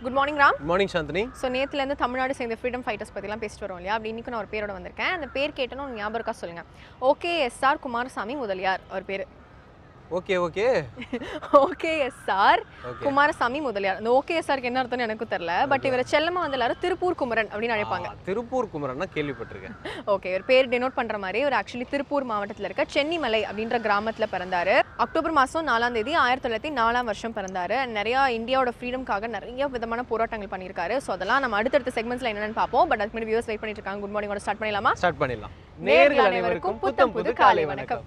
Good morning Ram. Good morning Chandini. So நேற்றுலேருந்து தமிழ்நாடு சேர்ந்த freedom fighters பற்றிலாம் பேசிட்டு வரோம் இல்லையா? அப்படி இன்னைக்கு நான் ஒரு பேரோட வந்திருக்கேன். அந்த பேர் கேட்டோன்னு ஞாபகம் இருக்கா சொல்லுங்கள். OKSR குமாரசாமி முதலியார் அவர் பேர். OKSR குமாரசாமி முதலியார். அந்த OKSRக்கு என்ன அர்த்தம்னு எனக்கு தெரியல. பட் இவரை செல்லமா வந்து எல்லாரும் திருப்பூர் குமரன் அப்படின்னு அழைப்பாங்க. திருப்பூர் குமரன் கேள்விப்பட்டிருக்கேன். ஓகே, இவர் பேர் டெனோட் பண்ற மாதிரி இவர் ஆக்சுவலி திருப்பூர் மாவட்டத்தில் இருக்க சென்னிமலை அப்படின்ற கிராமத்தில் பிறந்தாரு. அக்டோபர் மாதம் 4ஆம் தேதி 1904 பிறந்தாரு. நிறைய இந்தியாவோட ஃப்ரீடம்காக நிறைய விதமான போராட்டங்கள் பண்ணியிருக்காரு. ஸோ அதெல்லாம் நம்ம அடுத்தடுத்த செக்மெண்ட்ஸ்ல என்னன்னு பார்ப்போம். பட் அதுக்கு முன்னாடி வியூவர்ஸ் வெயிட் பண்ணிட்டு இருக்காங்க. குட் மார்னிங் ஸ்டார்ட் பண்ணிடலாமா? ஸ்டார்ட் பண்ணிடலாம். நேயர்கள் அனைவருக்கும் புத்தம் புது காலை வணக்கம்.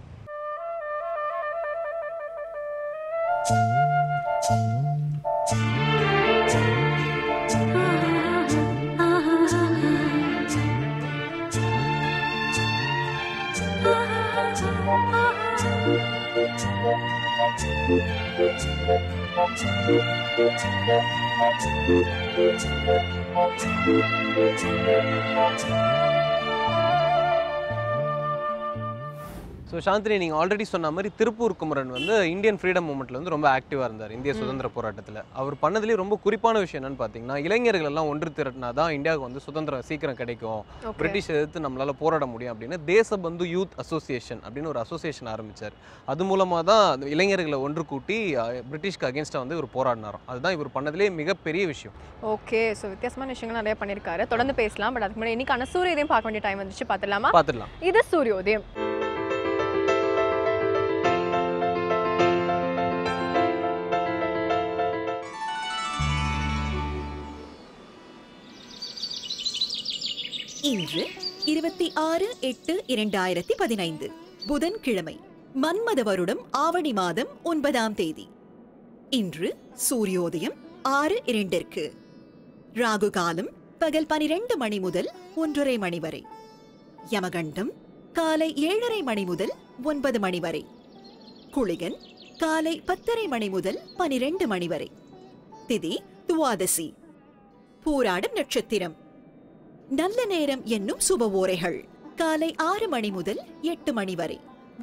ஸோ சாந்தினி, நீங்கள் ஆல்ரெடி சொன்ன மாதிரி திருப்பூர் குமரன் வந்து இந்தியன் ஃப்ரீடம் மூமெண்ட்டில் வந்து ரொம்ப ஆக்டிவாக இருந்தார் இந்திய சுதந்திர போராட்டத்தில். அவர் பண்ணதுலேயே ரொம்ப குறிப்பான விஷயம் என்னன்னு பார்த்தீங்கன்னா, இளைஞர்கள் எல்லாம் ஒன்று திரட்டினா தான் இந்தியாவுக்கு வந்து சுதந்திரம் சீக்கிரம் கிடைக்கும், பிரிட்டிஷ் எதிர்த்து நம்மளால் போராட முடியும் அப்படின்னு தேசபந்து யூத் அசோசியேஷன் அப்படின்னு ஒரு அசோசியேஷன் ஆரம்பித்தார். அது மூலமாக தான் இளைஞர்களை ஒன்று கூட்டி பிரிட்டிஷ்க்கு அகேன்ஸ்டாக வந்து இவர் போராடினார். அதுதான் இவர் பண்ணதுலேயே மிகப்பெரிய விஷயம். ஓகே, ஸோ வித்தியாசமான விஷயங்கள் நிறைய பண்ணியிருக்காரு. தொடர்ந்து பேசலாம். பட் அதுக்கு முன்னாடி இன்னைக்கான சூரியோதயம் பார்க்க வேண்டிய டைம் வந்துச்சு. பார்த்துடலாம். இது சூரியோதயம். இன்று 26/8/2015 புதன்கிழமை, மன்மத வருடம் ஆவணி மாதம் 9ஆம் தேதி. இன்று சூரியோதயம் 6:02. ராகு காலம் பகல் 12 மணி முதல் 1:30 மணி வரை. யமகண்டம் காலை 7:30 மணி முதல் 9 மணி வரை. குளிகன் காலை 10:30 மணி முதல் 12 மணி வரை. திதி துவாதசி. பூராடம் நட்சத்திரம். நல்ல நேரம் என்னும் சுப ஓரைகள் காலை 6 மணி முதல் 8 மணி வரை,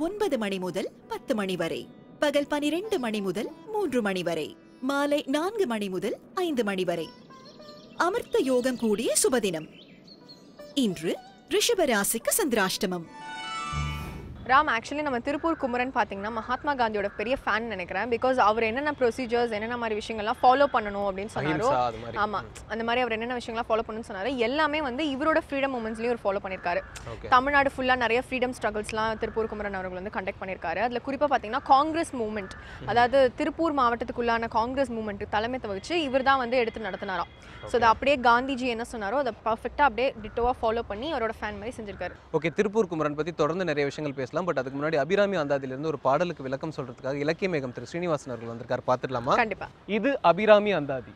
9 மணி முதல் 10 மணி வரை, பகல் 12 மணி முதல் 3 மணி வரை, மாலை 4 மணி முதல் 5 மணி வரை. அமிர்த யோகம் கூடிய சுபதினம். இன்று ரிஷபராசிக்கு சந்திராஷ்டமம். ராம், ஆக்சுவலி நம்ம திருப்பூர் குமரன் பார்த்தீங்கன்னா மகாத்மா காந்தியோட பெரிய ஃபேன் நினைக்கிறேன். பிகாஸ் அவர் என்னென்ன ப்ரொசீஜர்ஸ் என்னென்ன மாதிரி விஷயங்கள்லாம் ஃபாலோ பண்ணணும் அப்படின்னு சொன்னாரோ, ஆமாம், அந்த மாதிரி அவர் என்னென்ன விஷயங்கள்லாம் ஃபாலோ பண்ணணும்னு சொன்னார். எல்லாமே வந்து இவரோட ஃப்ரீடம் மூமெண்ட்ஸ்லையும் ஒரு ஃபாலோ பண்ணியிருக்காரு. தமிழ்நாடு ஃபுல்லாக நிறைய ஃப்ரீடம் ஸ்ட்ரகிள்ஸ்லாம் திருப்பூர் குமரன் அவர்கள் வந்து கண்டக்ட் பண்ணியிருக்காரு. அதில் குறிப்பாக பார்த்தீங்கன்னா காங்கிரஸ் மூவ்மெண்ட், அதாவது திருப்பூர் மாவட்டத்துக்குள்ளான காங்கிரஸ் மூவ்மெண்ட் தலைமையை வச்சு இவர் தான் வந்து எடுத்து நடத்தினாராம். ஸோ அதை அப்படியே காந்திஜி என்ன சொன்னாரோ அதை பர்ஃபெக்டாக அப்படியே டிட்டோவாக ஃபாலோ பண்ணி அவரோட ஃபேன் மாதிரி செஞ்சிருக்காரு. ஓகே, திருப்பூர் குமரன் பற்றி தொடர்ந்து நிறைய விஷயங்கள் பேசலாம். பட் அதுக்கு முன்னாடி அபிராமி அந்தாதியிலிருந்து ஒரு பாடலுக்கு விளக்கம் சொல்றதுக்காக இலக்கிய மேகம் திரு ஸ்ரீனிவாசன் அவர்கள் வந்திருக்காரு. பார்த்துடலாமா? கண்டிப்பா. இது அபிராமி அந்தாதி.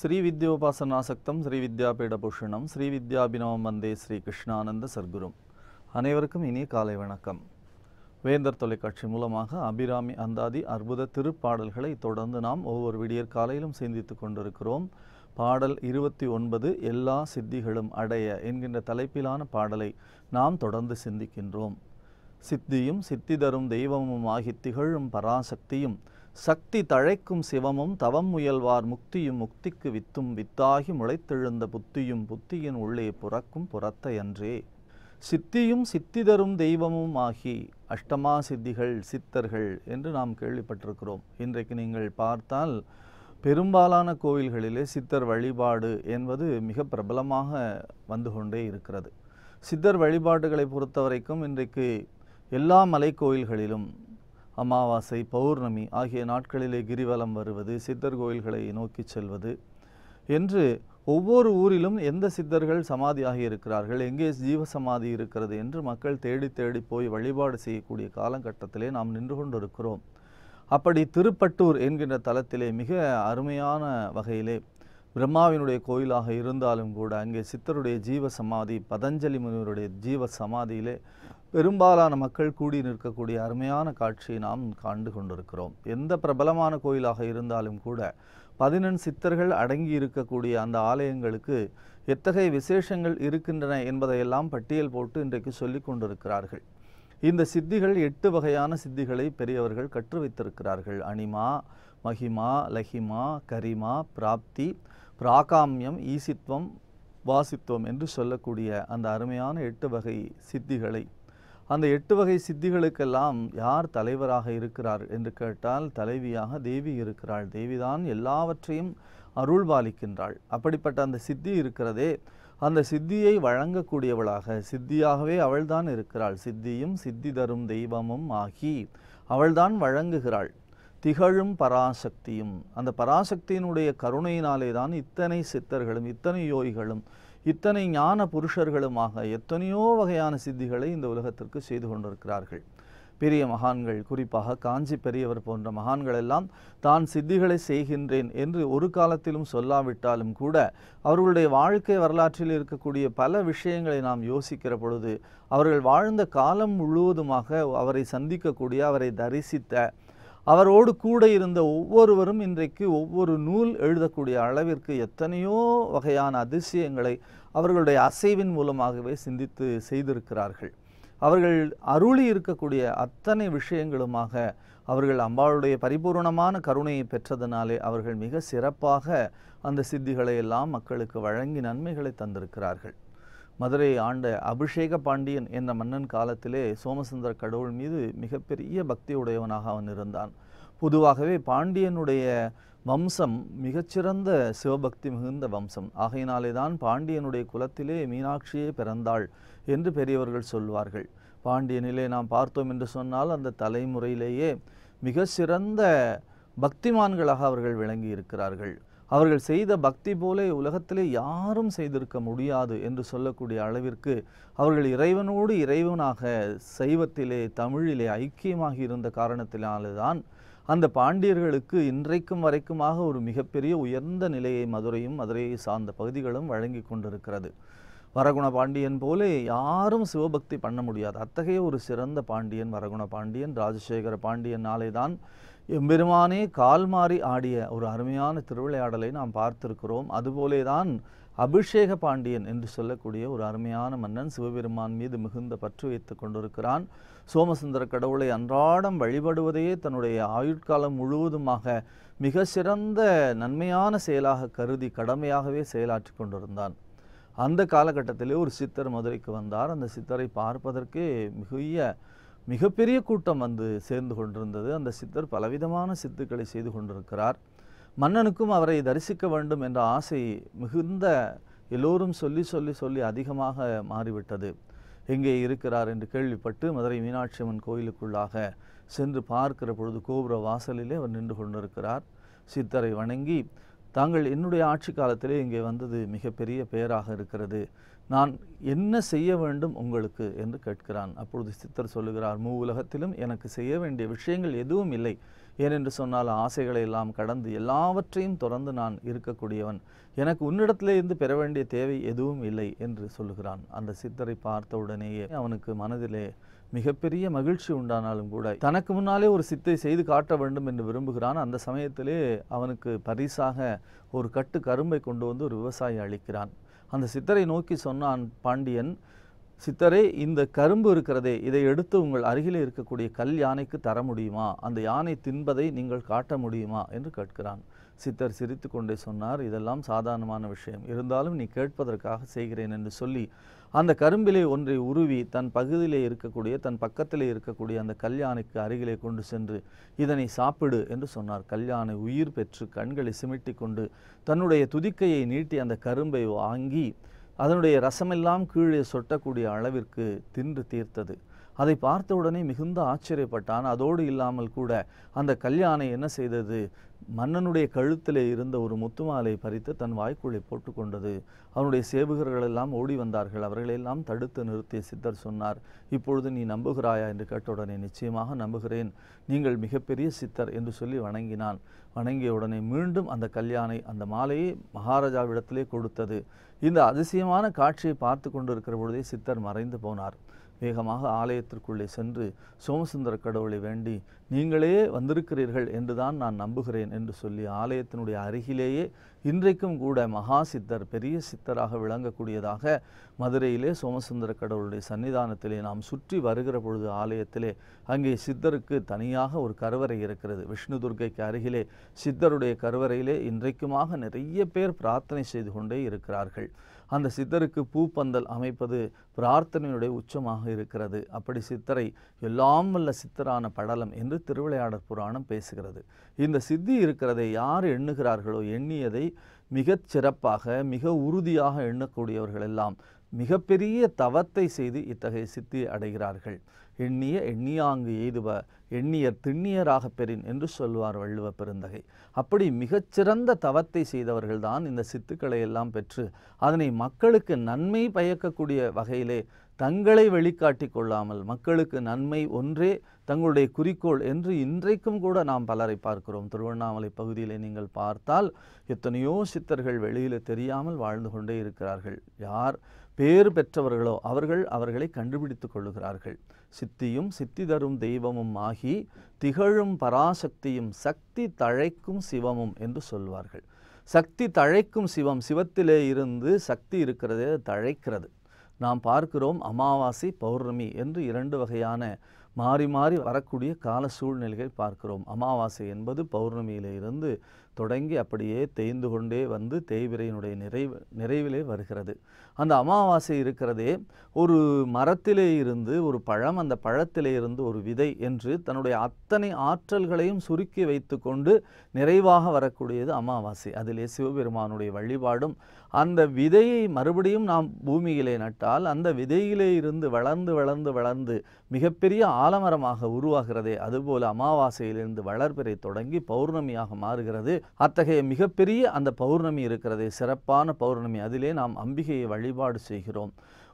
ஸ்ரீ வித்யோபாசனாசக்தம் ஸ்ரீ வித்யாபீடபூஷணம் ஸ்ரீ வித்யாபினவம் வந்தே ஸ்ரீ கிருஷ்ணானந்த சர்க்குரும். அனைவருக்கும் இனிய காலை வணக்கம். வேந்தர் தொலைக்காட்சி மூலமாக அபிராமி அந்தாதி அற்புத திருப்பாடல்களை தொடர்ந்து நாம் ஒவ்வொரு விடியற் காலையிலும் சிந்தித்து கொண்டிருக்கிறோம். பாடல் 29 எல்லா சித்திகளும் அடைய என்கின்ற தலைப்பிலான பாடலை நாம் தொடர்ந்து சிந்திக்கின்றோம். சித்தியும் சித்தி தரும் தெய்வமும் ஆகி திகழும் பராசக்தியும் சக்தி தழைக்கும் சிவமும் தவம் முயல்வார் முக்தியும் முக்திக்கு வித்தும் வித்தாகி முளைத்தெழுந்த புத்தியும் புத்தியின் உள்ளே புறக்கும் புறத்தையன்றே. சித்தியும் சித்தி தரும் தெய்வமும் ஆகி அஷ்டமா சித்திகள் சித்தர்கள் என்று நாம் கேள்விப்பட்டிருக்கிறோம். இன்றைக்கு நீங்கள் பார்த்தால் பெரும்பாலான கோவில்களிலே சித்தர் வழிபாடு என்பது மிக பிரபலமாக வந்து கொண்டே இருக்கிறது. சித்தர் வழிபாடுகளை பொறுத்தவரைக்கும் இன்றைக்கு எல்லா மலை கோயில்களிலும் அமாவாசை பௌர்ணமி ஆகிய நாட்களிலே கிரிவலம் வருவது, சித்தர் கோயில்களை நோக்கி செல்வது என்று ஒவ்வொரு ஊரிலும் எந்த சித்தர்கள் சமாதியாகி இருக்கிறார்கள், எங்கே ஜீவ சமாதி இருக்கிறது என்று மக்கள் தேடி தேடி போய் வழிபாடு செய்யக்கூடிய காலகட்டத்திலே நாம் நின்று கொண்டிருக்கிறோம். அப்படி திருப்பட்டூர் என்கின்ற தலத்திலே மிக அருமையான வகையிலே பிரம்மாவினுடைய கோயிலாக இருந்தாலும் கூட அங்கே சித்தருடைய ஜீவ சமாதி, பதஞ்சலி முனிவருடைய ஜீவ சமாதியிலே பெரும்பாலான மக்கள் கூடி நிற்கக்கூடிய அருமையான காட்சியை நாம் கண்டு கொண்டிருக்கிறோம். எந்த பிரபலமான கோயிலாக இருந்தாலும் கூட 14 சித்தர்கள் அடங்கி இருக்கக்கூடிய அந்த ஆலயங்களுக்கு எத்தகைய விசேஷங்கள் இருக்கின்றன என்பதையெல்லாம் பட்டியல் போட்டு இன்றைக்கு சொல்லிக் கொண்டிருக்கிறார்கள். இந்த சித்திகள் 8 வகையான சித்திகளை பெரியவர்கள் கற்று வைத்திருக்கிறார்கள். அனிமா, மகிமா, லஹிமா, கரிமா, பிராப்தி, பிராகாமியம், ஈசித்வம், வாசித்துவம் என்று சொல்லக்கூடிய அந்த அருமையான 8 வகை சித்திகளை, அந்த 8 வகை சித்திகளுக்கெல்லாம் யார் தலைவராக இருக்கிறார் என்று கேட்டால் தலைவியாக தேவி இருக்கிறாள். தேவிதான் எல்லாவற்றையும் அருள்பாலிக்கின்றாள். அப்படிப்பட்ட அந்த சித்தி இருக்கிறதே, அந்த சித்தியை வழங்கக்கூடியவளாக சித்தியாகவே அவள்தான் இருக்கிறாள். சித்தியும் சித்தி தரும் தெய்வமும் ஆகி அவள்தான் வழங்குகிறாள். திகழும் பராசக்தியும், அந்த பராசக்தியினுடைய கருணையினாலே தான் இத்தனை சித்தர்களும் இத்தனை யோகிகளும் இத்தனை ஞான புருஷர்களுமாக எத்தனையோ வகையான சித்திகளை இந்த உலகத்திற்கு செய்து கொண்டிருக்கிறார்கள். பெரிய மகான்கள், குறிப்பாக காஞ்சி பெரியவர் போன்ற மகான்கள் எல்லாம் தான் சித்திகளை செய்கின்றேன் என்று ஒரு காலத்திலும் சொல்லாவிட்டாலும் கூட அவர்களுடைய வாழ்க்கை வரலாற்றில் இருக்கக்கூடிய பல விஷயங்களை நாம் யோசிக்கிற பொழுது அவர்கள் வாழ்ந்த காலம் முழுவதுமாக அவரை சந்திக்கக்கூடிய, அவரை தரிசித்த, அவரோடு கூட இருந்த ஒவ்வொருவரும் இன்றைக்கு ஒவ்வொரு நூல் எழுதக்கூடிய அளவிற்கு எத்தனையோ வகையான அதிசயங்களை அவர்களுடைய அசைவின் மூலமாகவே சிந்தித்து செய்திருக்கிறார்கள். அவர்கள் அருளி இருக்கக்கூடிய அத்தனை விஷயங்களுமாக அவர்கள் அம்பாளுடைய பரிபூர்ணமான கருணையை பெற்றதனாலே அவர்கள் மிக சிறப்பாக அந்த சித்திகளை எல்லாம் மக்களுக்கு வழங்கி நன்மைகளை தந்திருக்கிறார்கள். மதுரையை ஆண்ட அபிஷேக பாண்டியன் என்ற மன்னன் காலத்திலே சோமசுந்தர கடவுள் மீது மிகப்பெரிய பக்தியுடையவனாக அவன் இருந்தான். பொதுவாகவே பாண்டியனுடைய வம்சம் மிகச்சிறந்த சிவபக்தி மிகுந்த வம்சம். ஆகையினாலே தான் பாண்டியனுடைய குலத்திலே மீனாட்சியே பிறந்தாள் என்று பெரியவர்கள் சொல்வார்கள். பாண்டியனிலே நாம் பார்த்தோம் என்று சொன்னால் அந்த தலைமுறையிலேயே மிக சிறந்த பக்திமான்களாக அவர்கள் விளங்கி இருக்கிறார்கள். அவர்கள் செய்த பக்தி போல உலகத்திலே யாரும் செய்திருக்க முடியாது என்று சொல்லக்கூடிய அளவிற்கு அவர்கள் இறைவனோடு இறைவனாக சைவத்திலே தமிழிலே ஐக்கியமாகி இருந்த காரணத்தினால்தான் அந்த பாண்டியர்களுக்கு இன்றைக்கும் வரைக்குமாக ஒரு மிகப்பெரிய உயர்ந்த நிலையை மதுரையும் மதுரையை சார்ந்த பகுதிகளும் வழங்கி கொண்டிருக்கிறது. வரகுண பாண்டியன் போல யாரும் சிவபக்தி பண்ண முடியாது. அத்தகைய ஒரு சிறந்த பாண்டியன் வரகுண பாண்டியன். ராஜசேகர பாண்டியனாலே தான் எம்பெருமானே கால் மாறி ஆடிய ஒரு அருமையான திருவிளையாடலை நாம் பார்த்திருக்கிறோம். அதுபோலே தான் அபிஷேக பாண்டியன் என்று சொல்லக்கூடிய ஒரு அருமையான மன்னன் சிவபெருமான் மீது மிகுந்த பற்று வைத்து கொண்டிருக்கிறான். சோமசுந்தர கடவுளை அன்றாடம் வழிபடுவதையே தன்னுடைய ஆயுட்காலம் முழுவதுமாக மிக சிறந்த நன்மையான செயலாக கருதி கடமையாகவே செயலாற்றி கொண்டிருந்தான். அந்த காலகட்டத்திலே ஒரு சித்தர் மதுரைக்கு வந்தார். அந்த சித்தரை பார்ப்பதற்கே மிகப்பெரிய கூட்டம் வந்து சேர்ந்து கொண்டிருந்தது. அந்த சித்தர் பலவிதமான சித்துக்களை செய்து கொண்டிருக்கிறார். மன்னனுக்கும் அவரை தரிசிக்க வேண்டும் என்ற ஆசை மிகுந்த எல்லோரும் சொல்லி அதிகமாக மாறிவிட்டது. எங்கே இருக்கிறார் என்று கேள்விப்பட்டு மதுரை மீனாட்சி அம்மன் கோயிலுக்குள்ளாக சென்று பார்க்கிற பொழுது கோபுர வாசலிலே அவர் நின்று கொண்டிருக்கிறார். சித்தரை வணங்கி, தாங்கள் என்னுடைய ஆட்சி காலத்திலே இங்கே வந்தது மிகப்பெரிய பெயராக இருக்கிறது, நான் என்ன செய்ய வேண்டும் உங்களுக்கு என்று கேட்கிறான். அப்பொழுது சித்தர் சொல்லுகிறார், உலகத்திலும் எனக்கு செய்ய வேண்டிய விஷயங்கள் எதுவும் இல்லை. ஏனென்று சொன்னால் ஆசைகளை எல்லாம் கடந்து எல்லாவற்றையும் தொடர்ந்து நான் இருக்கக்கூடியவன், எனக்கு உன்னிடத்திலே இருந்து பெற வேண்டிய தேவை எதுவும் இல்லை என்று சொல்லுகிறான். அந்த சித்தரை பார்த்த உடனேயே அவனுக்கு மனதிலே மிகப்பெரிய மகிழ்ச்சி உண்டானாலும் கூட தனக்கு முன்னாலே ஒரு சித்தை செய்து காட்ட வேண்டும் என்று விரும்புகிறான். அந்த சமயத்திலே அவனுக்கு பரிசாக ஒரு கட்டு கரும்பை கொண்டு வந்து ஒரு விவசாயி அளிக்கிறான். அந்த சித்தரை நோக்கி சொன்னான் பாண்டியன், சித்தரே, இந்த கரும்பு இருக்கிறதே, இதை எடுத்து உங்கள் அருகிலே இருக்கக்கூடிய கல் யானைக்கு தர முடியுமா? அந்த யானை தின்பதை நீங்கள் காட்ட முடியுமா என்று கேட்கிறான். சித்தர் சிரித்து கொண்டே சொன்னார், இதெல்லாம் சாதாரணமான விஷயம், இருந்தாலும் நீ கேட்பதற்காக செய்கிறேன் என்று சொல்லி அந்த கரும்பிலே ஒன்றை உருவி தன் பகுதியிலே இருக்கக்கூடிய தன் பக்கத்திலே இருக்கக்கூடிய அந்த கல்யாணைக்கு அருகிலே கொண்டு சென்று இதனை சாப்பிடு என்று சொன்னார். கல்யாணை உயிர் பெற்று கண்களை சிமிட்டி கொண்டு தன்னுடைய துதிக்கையை நீட்டி அந்த கரும்பை வாங்கி அதனுடைய ரசமெல்லாம் கீழே சொட்டக்கூடிய அளவிற்கு தின்று தீர்த்தது. அதை பார்த்தவுடனே மிகுந்த ஆச்சரியப்பட்டான். அதோடு இல்லாமல் கூட அந்த கல்யாணை என்ன செய்தது, மன்னனுடைய கழுத்திலே இருந்த ஒரு முத்துமாலை பறித்து தன் வாய்க்குள்ளே போட்டுக்கொண்டது. அவனுடைய சேவகர்கள் எல்லாம் ஓடி வந்தார்கள். அவர்களெல்லாம் தடுத்து நிறுத்திய சித்தர் சொன்னார், இப்பொழுது நீ நம்புகிறாயா என்று கேட்டவுடனே நிச்சயமாக நம்புகிறேன், நீங்கள் மிகப்பெரிய சித்தர் என்று சொல்லி வணங்கினான். வணங்கிய உடனே மீண்டும் அந்த கல்யாணை அந்த மாலையை மகாராஜாவிடத்திலே கொடுத்தது. இந்த அதிசயமான காட்சியை பார்த்து கொண்டிருக்கிற பொழுதே சித்தர் மறைந்து போனார். வேகமாக ஆலயத்திற்குள்ளே சென்று சோமசுந்தர கடவுளை வேண்டி, நீங்களே வந்திருக்கிறீர்கள் என்றுதான் நான் நம்புகிறேன் என்று சொல்லி ஆலயத்தினுடைய அருகிலேயே இன்றைக்கும் கூட மகா சித்தர், பெரிய சித்தராக விளங்கக்கூடியதாக மதுரையிலே சோமசுந்தர கடவுளுடைய சன்னிதானத்திலே நாம் சுற்றி வருகிற பொழுது ஆலயத்திலே அங்கே சித்தருக்கு தனியாக ஒரு கருவறை இருக்கிறது. விஷ்ணு துர்க்கைக்கு அருகிலே சித்தருடைய கருவறையிலே இன்றைக்குமாக நிறைய பேர் பிரார்த்தனை செய்து கொண்டே இருக்கிறார்கள். அந்த சித்தருக்கு பூப்பந்தல் அமைப்பது பிரார்த்தனையுடைய உச்சமாக இருக்கிறது. அப்படி சித்தரை எல்லாம் வல்ல சித்தரான படலம் என்று திருவிளையாடற் புராணம் பேசுகிறது. இந்த சித்தி இருக்கிறதை யார் எண்ணுகிறார்களோ, எண்ணியதை மிகச் சிறப்பாக மிக உறுதியாக எண்ணக்கூடியவர்கள் எல்லாம் மிகப்பெரிய தவத்தை செய்து இத்தகைய சித்தியை அடைகிறார்கள். எண்ணிய எண்ணியாங்கு எய்துவ எண்ணியர் திண்ணியராக பெறின் என்று சொல்வார் வள்ளுவ பெருந்தகை. அப்படி மிகச்சிறந்த தவத்தை செய்தவர்கள்தான் இந்த சித்துக்களை எல்லாம் பெற்று அதனை மக்களுக்கு நன்மை பயக்கக்கூடிய வகையிலே தங்களை வெளிக்காட்டி கொள்ளாமல் மக்களுக்கு நன்மை ஒன்றே தங்களுடைய குறிக்கோள் என்று இன்றைக்கும் கூட நாம் பலரை பார்க்கிறோம். திருவண்ணாமலை பகுதியிலே நீங்கள் பார்த்தால் எத்தனையோ சித்தர்கள் வெளியில் தெரியாமல் வாழ்ந்து கொண்டே இருக்கிறார்கள். யார் பேறு பெற்றவர்களோ அவர்களை கண்டுபிடித்து கொள்ளுகிறார்கள். சித்தியும் சித்தி தரும் தெய்வமும் ஆகி திகழும் பராசக்தியும் சக்தி தழைக்கும் சிவமும் என்று சொல்வார்கள். சக்தி தழைக்கும் சிவம், சிவத்திலே இருந்து சக்தி இருக்கிறதே தழைக்கிறது. நாம் பார்க்கிறோம் அமாவாசை பௌர்ணமி என்று 2 வகையான மாறி மாறி வரக்கூடிய கால சூழ்நிலைகளை பார்க்கிறோம். அமாவாசை என்பது பௌர்ணமியிலே இருந்து தொடங்கி அப்படியே தேய்ந்து கொண்டே வந்து தேய்பிரையினுடைய நிறைவிலே வருகிறது. அந்த அமாவாசை இருக்கிறதே ஒரு மரத்திலே இருந்து ஒரு பழம், அந்த பழத்திலே இருந்து ஒரு விதை என்று தன்னுடைய அத்தனை ஆற்றல்களையும் சுருக்கி வைத்து கொண்டு நிறைவாக வரக்கூடியது அமாவாசை. அதிலே சிவபெருமானுடைய வழிபாடும், அந்த விதையை மறுபடியும் நாம் பூமியிலே நட்டால் அந்த விதையிலே இருந்து வளர்ந்து வளர்ந்து வளர்ந்து மிகப்பெரிய ஆலமரமாக உருவாகிறதே, அதுபோல அமாவாசையிலிருந்து வளர்பிறை தொடங்கி பௌர்ணமியாக மாறுகிறது. அத்தகைய மிகப்பெரிய அந்த பௌர்ணமி இருக்கிறதே, சிறப்பான பௌர்ணமி, அதிலே நாம் அம்பிகையை வழிபாடு செய்கிறோம்.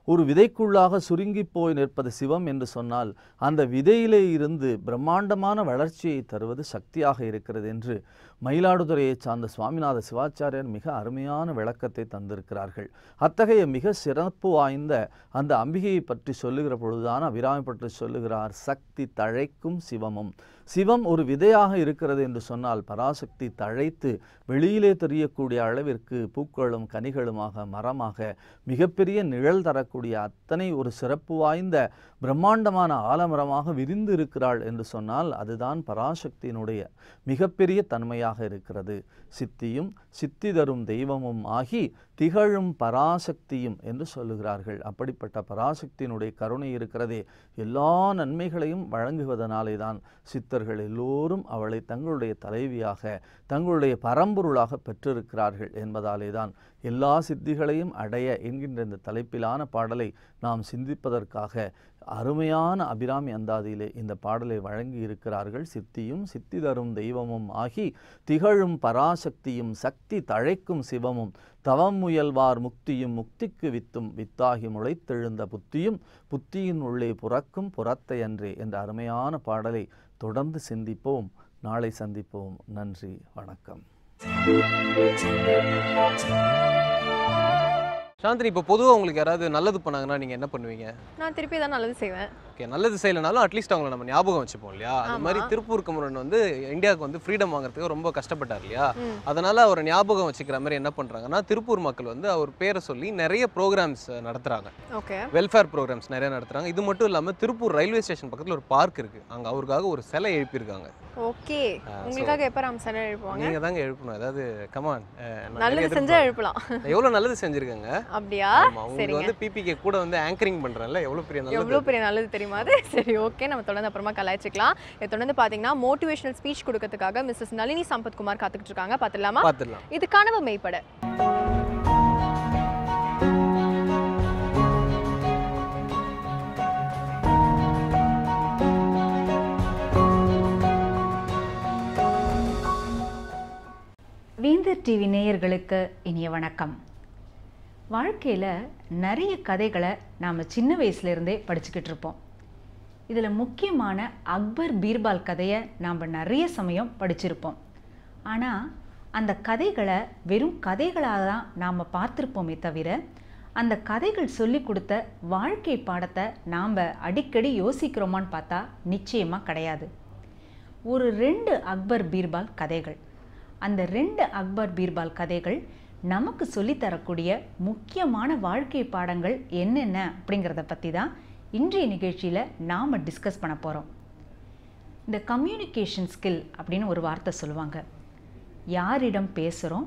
ஒரு விதைக்குள்ளாக சுருங்கி போய் நிற்பது சிவம் என்று சொன்னால் அந்த விதையிலே இருந்து பிரம்மாண்டமான வளர்ச்சியை தருவது சக்தியாக இருக்கிறது என்று மயிலாடுதுறையைச் சார்ந்த சுவாமிநாத சிவாச்சாரியர் மிக அருமையான விளக்கத்தை தந்திருக்கிறார்கள். அத்தகைய மிக சிறப்பு வாய்ந்த அந்த அம்பிகையை பற்றி சொல்லுகிற பொழுதுதான் அபிராமி பற்றி சொல்லுகிறார், சக்தி தழைக்கும் சிவமும். சிவம் ஒரு விதையாக இருக்கிறது என்று சொன்னால் பராசக்தி தழைத்து வெளியிலே தெரியக்கூடிய அளவிற்கு பூக்களும் கனிகளுமாக மரமாக மிகப்பெரிய நிழல் தரக்கூடிய அத்தனை ஒரு சிறப்பு வாய்ந்த பிரம்மாண்டமான ஆலமரமாக விரிந்து இருக்கிறாள் என்று சொன்னால் அதுதான் பராசக்தியினுடைய மிகப்பெரிய தன்மையாக இருக்கிறது. சித்தியும் சித்தி தரும் தெய்வமும் ஆகி திகழும் பராசக்தியும் என்று சொல்லுகிறார்கள். அப்படிப்பட்ட பராசக்தியினுடைய கருணை இருக்கிறதே, எல்லா நன்மைகளையும் வழங்குவதனாலே தான் சித்தர்கள் எல்லோரும் அவளை தங்களுடைய தலைவியாக தங்களுடைய பரம்பொருளாக பெற்றிருக்கிறார்கள் என்பதாலே தான் எல்லா சித்திகளையும் அடைய என்கின்ற இந்த தலைப்பிலான பாடலை நாம் சிந்திப்பதற்காக அருமையான அபிராமி அந்தாதியிலே இந்த பாடலை வழங்கி இருக்கிறார்கள். சித்தியும் சித்தி தரும் தெய்வமும் ஆகி திகழும் பராசக்தியும் சக்தி தழைக்கும் சிவமும் தவம் முயல்வார் முக்தியும் முக்திக்கு வித்தும் வித்தாகி முளைத்தெழுந்த புத்தியும் புத்தியின் உள்ளே புறக்கும் புறத்தை அன்றே என்ற அருமையான பாடலை தொடர்ந்து சிந்திப்போம். நாளை சந்திப்போம். நன்றி, வணக்கம். சாந்தினி, இப்போ பொதுவாக உங்களுக்கு யாராவது நல்லது பண்ணாங்கன்னா நீங்கள் என்ன பண்ணுவீங்க? நான் திருப்பி தான் நல்லது செய்வேன். ஓகே, நல்லது செய்யலைனாலும் அட்லீஸ்ட் அவங்கள நம்ம ஞாபகம் வச்சுப்போம் இல்லையா? அது மாதிரி திருப்பூர் குமரன் வந்து இந்தியாவுக்கு வந்து ஃப்ரீடம் வாங்குறதுக்கு ரொம்ப கஷ்டப்பட்டார் இல்லையா? அதனால அவர் ஞாபகம் வச்சுக்கிற மாதிரி என்ன பண்ணுறாங்கன்னா, திருப்பூர் மக்கள் வந்து அவர் பேரை சொல்லி நிறைய ப்ரோக்ராம்ஸ் நடத்துகிறாங்க. ஓகே, வெல்ஃபேர் ப்ரோக்ராம்ஸ் நிறைய நடத்துகிறாங்க. இது மட்டும் இல்லாமல் திருப்பூர் ரயில்வே ஸ்டேஷன் பக்கத்தில் ஒரு பார்க் இருக்குது, அங்கே அவருக்காக ஒரு சிலை எழுப்பியிருக்காங்க. ஓகே, உங்களுக்காக எப்போ ராம் சிலை எழுப்புவாங்க? நீங்கள் தாங்க எழுப்பணும். ஏதாவது கமான் நல்லது செஞ்சா எழுப்பலாம். எவ்வளோ நல்லது செஞ்சுருக்காங்க. அப்படியா? உங்களுக்கு வந்து பிபிகே கூட வந்து ஆங்கரிங் பண்றேன்ல, எவ்வளவு பெரிய நல்லது தெரியுமா அது? சரி, ஓகே, நம்ம தொடர்ந்து அப்புறமா கலாய்ச்சிக்கலாம். தொடர்ந்து பாத்தீங்கன்னா மோட்டிவேஷனல் ஸ்பீச் கொடுக்கிறதுக்காக மிஸ்ஸஸ் நளினி சம்பத்குமார் காத்துக்கிட்டு இருக்காங்க. பாத்துடலாமா? பாத்துடலாம். இது கனவு மெய்ப்பட. வேந்தர் டிவி நேயர்களுக்கு இனிய வணக்கம். வாழ்க்கையில் நிறைய கதைகளை நாம் சின்ன வயசுலேருந்தே படிச்சுக்கிட்டு இருப்போம். இதில் முக்கியமான அக்பர் பீர்பால் கதையை நாம் நிறைய சமயம் படிச்சிருப்போம். ஆனால் அந்த கதைகளை வெறும் கதைகளாக தான் நாம் பார்த்துருப்போமே தவிர அந்த கதைகள் சொல்லி கொடுத்த வாழ்க்கை பாடத்தை நாம் அடிக்கடி யோசிக்கிறோமான்னு பார்த்தா நிச்சயமாக கிடையாது. ஒரு 2 அக்பர் பீர்பால் கதைகள், அந்த 2 அக்பர் பீர்பால் கதைகள் நமக்கு சொல்லித்தரக்கூடிய முக்கியமான வாழ்க்கை பாடங்கள் என்னென்ன அப்படிங்கிறத பற்றி தான் இன்றைய நிகழ்ச்சியில் நாம் டிஸ்கஸ் பண்ண போகிறோம். இந்த கம்யூனிகேஷன் ஸ்கில் அப்படின்னு ஒரு வார்த்தை சொல்லுவாங்க. யாரிடம் பேசுகிறோம்,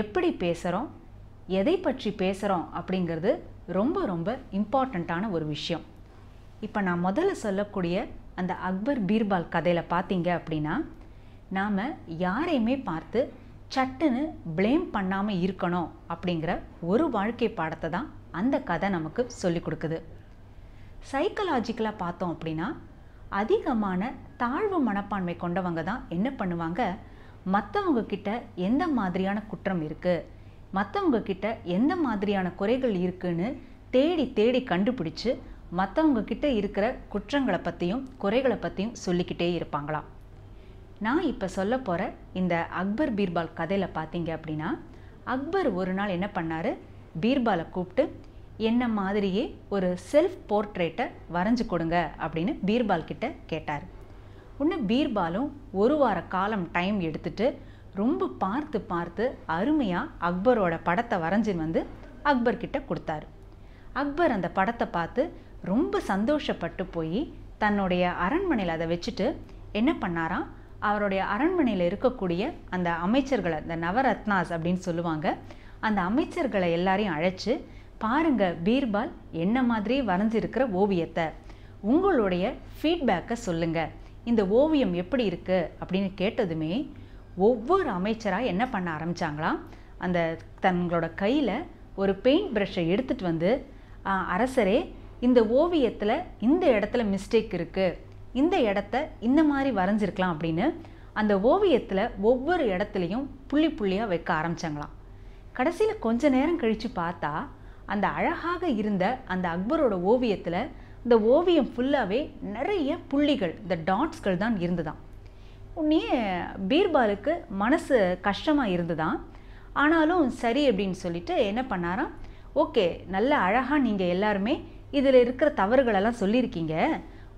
எப்படி பேசுகிறோம், எதை பற்றி பேசுகிறோம் அப்படிங்கிறது ரொம்ப ரொம்ப இம்பார்ட்டண்ட்டான ஒரு விஷயம். இப்போ நான் முதல்ல சொல்லக்கூடிய அந்த அக்பர் பீர்பால் கதையில் பார்த்தீங்க அப்படின்னா, நாம் யாரையுமே பார்த்து சட்டுன்னு ப்ளேம் பண்ணாமல் இருக்கணும் அப்படிங்கிற ஒரு வாழ்க்கை பாடத்தை தான் அந்த கதை நமக்கு சொல்லி கொடுக்குது. சைக்கலாஜிக்கலாக பார்த்தோம் அப்படின்னா, அதிகமான தாழ்வு மனப்பான்மை கொண்டவங்க தான் என்ன பண்ணுவாங்க, மற்றவங்க கிட்ட எந்த மாதிரியான குற்றம் இருக்குது, மற்றவங்க கிட்ட எந்த மாதிரியான குறைகள் இருக்குன்னு தேடி தேடி கண்டுபிடிச்சு மற்றவங்க கிட்ட இருக்கிற குற்றங்களை பற்றியும் குறைகளை பற்றியும் சொல்லிக்கிட்டே இருப்பாங்களாம். நான் இப்போ சொல்ல போகிற இந்த அக்பர் பீர்பால் கதையில் பார்த்தீங்க அப்படின்னா, அக்பர் ஒரு நாள் என்ன பண்ணார், பீர்பாலை கூப்பிட்டு என்ன மாதிரியே ஒரு செல்ஃப் போர்ட்ரேட்டை வரைஞ்சி கொடுங்க அப்படின்னு பீர்பால் கிட்ட கேட்டார். உடனே பீர்பாலும் ஒரு வார காலம் டைம் எடுத்துட்டு ரொம்ப பார்த்து பார்த்து அருமையாக அக்பரோட படத்தை வரைஞ்சின்னு வந்து அக்பர் கிட்ட கொடுத்தாரு. அக்பர் அந்த படத்தை பார்த்து ரொம்ப சந்தோஷப்பட்டு போய் தன்னுடைய அரண்மனையில் அதை வச்சுட்டு என்ன பண்ணாராம், அவருடைய அரண்மனையில் இருக்கக்கூடிய அந்த அமைச்சர்களை, இந்த நவரத்னாஸ் அப்படின்னு சொல்லுவாங்க, அந்த அமைச்சர்களை எல்லாரையும் அழைச்சி, பாருங்க பீர்பால் என்ன மாதிரி வரைஞ்சிருக்கிற ஓவியத்தை, உங்களுடைய ஃபீட்பேக்கை சொல்லுங்கள், இந்த ஓவியம் எப்படி இருக்குது அப்படின்னு கேட்டதுமே ஒவ்வொரு அமைச்சராக என்ன பண்ண ஆரம்பித்தாங்களாம், அந்த தங்களோட கையில் ஒரு பெயிண்ட் ப்ரஷ்ஷை எடுத்துகிட்டு வந்து, அரசரே இந்த ஓவியத்தில் இந்த இடத்துல மிஸ்டேக் இருக்குது, இந்த இடத்த இந்த மாதிரி வரைஞ்சிருக்கலாம் அப்படின்னு அந்த ஓவியத்தில் ஒவ்வொரு இடத்துலையும் புள்ளி புள்ளியாக வைக்க ஆரம்பித்தாங்களாம். கடைசியில் கொஞ்ச நேரம் கழித்து பார்த்தா அந்த அழகாக இருந்த அந்த அக்பரோட ஓவியத்தில் இந்த ஓவியம் ஃபுல்லாகவே நிறைய புள்ளிகள், இந்த டாட்ஸ்கள் தான் இருந்துதான். உடனே பீர்பாலுக்கு மனசு கஷ்டமாக இருந்துதான். ஆனாலும் சரி அப்படின்னு சொல்லிட்டு என்ன பண்ணாராம், ஓகே நல்ல அழகாக நீங்கள் எல்லாருமே இதில் இருக்கிற தவறுகளெல்லாம் சொல்லியிருக்கீங்க,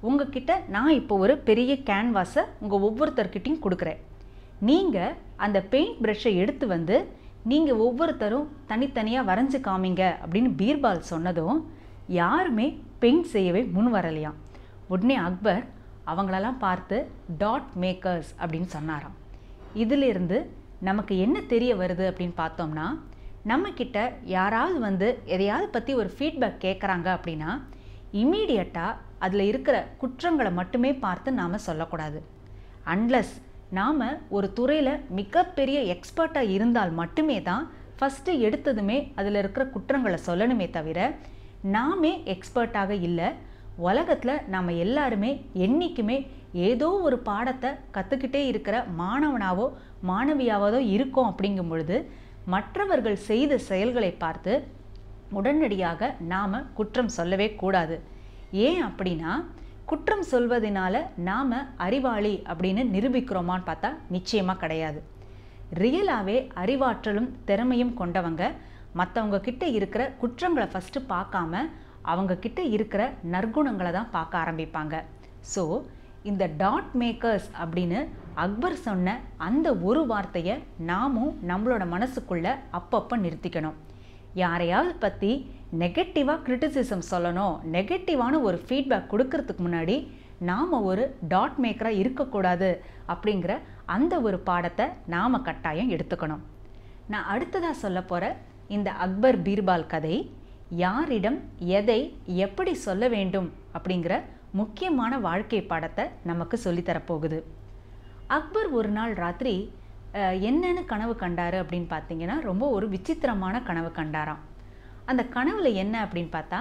உங்ககிட்ட நான் இப்போ ஒரு பெரிய கேன்வாஸை உங்கள் ஒவ்வொருத்தர்கிட்டையும் கொடுக்குறேன், நீங்கள் அந்த பெயிண்ட் ப்ரஷ்ஷை எடுத்து வந்து நீங்கள் ஒவ்வொருத்தரும் தனித்தனியாக வரைஞ்சி காமிங்க அப்படின்னு பீர்பால் சொன்னதும் யாருமே பெயிண்ட் செய்யவே முன் வரலையாம். உடனே அக்பர் அவங்களெல்லாம் பார்த்து டாட் மேக்கர்ஸ் அப்படின்னு சொன்னாராம். இதிலிருந்து நமக்கு என்ன தெரிய வருது அப்படின்னு பார்த்தோம்னா, நம்மக்கிட்ட யாராவது வந்து எதையாவது பற்றி ஒரு ஃபீட்பேக் கேட்குறாங்க அப்படின்னா இம்மீடியட்டாக அதில் இருக்கிற குற்றங்களை மட்டுமே பார்த்து நாம் சொல்லக்கூடாது. அன்லஸ் நாம் ஒரு துறையில் மிகப்பெரிய எக்ஸ்பர்ட்டாக இருந்தால் மட்டுமே தான் ஃபஸ்ட்டு எடுத்ததுமே அதில் இருக்கிற குற்றங்களை சொல்லணுமே தவிர, நாமே எக்ஸ்பர்ட்டாக இல்லை, உலகத்தில் நாம் எல்லாருமே என்றைக்குமே ஏதோ ஒரு பாடத்தை கற்றுக்கிட்டே இருக்கிற மாணவனாவோ மாணவியாவதோ இருக்கோம். அப்படிங்கும் பொழுது மற்றவர்கள் செய்த செயல்களை பார்த்து உடனடியாக நாம் குற்றம் சொல்லவே கூடாது. ஏன் அப்படின்னா, குற்றம் சொல்வதனால நாம் அறிவாளி அப்படின்னு நிரூபிக்கிறோமான்னு பார்த்தா நிச்சயமாக கிடையாது. ரியலாகவே அறிவாற்றலும் திறமையும் கொண்டவங்க மற்றவங்க கிட்ட இருக்கிற குற்றங்களை ஃபஸ்ட்டு பார்க்காம அவங்க கிட்ட இருக்கிற நற்குணங்களை தான் பார்க்க ஆரம்பிப்பாங்க. ஸோ இந்த டாட் மேக்கர்ஸ் அப்படின்னு அக்பர் சொன்ன அந்த ஒரு வார்த்தையை நாமும் நம்மளோட மனசுக்குள்ளே அப்பப்போ நிறுத்திக்கணும். யாரையாவது பற்றி நெகட்டிவாக கிரிட்டிசிசம் சொல்லணும், நெகட்டிவான ஒரு ஃபீட்பேக் கொடுக்கறதுக்கு முன்னாடி நாம் ஒரு டாட் மேக்கராக இருக்கக்கூடாது அப்படிங்கிற அந்த ஒரு பாடத்தை நாம் கட்டாயம் எடுத்துக்கணும். நான் அடுத்ததாக சொல்ல போகிற இந்த அக்பர் பீர்பால் கதை யாரிடம் எதை எப்படி சொல்ல வேண்டும் அப்படிங்கிற முக்கியமான வாழ்க்கை பாடத்தை நமக்கு சொல்லித்தரப்போகுது. அக்பர் ஒரு நாள் ராத்திரி என்னென்னு கனவு கண்டார் அப்படின்னு பார்த்தீங்கன்னா, ரொம்ப ஒரு விசித்திரமான கனவு கண்டாராம். அந்த கனவில் என்ன அப்படின்னு பார்த்தா,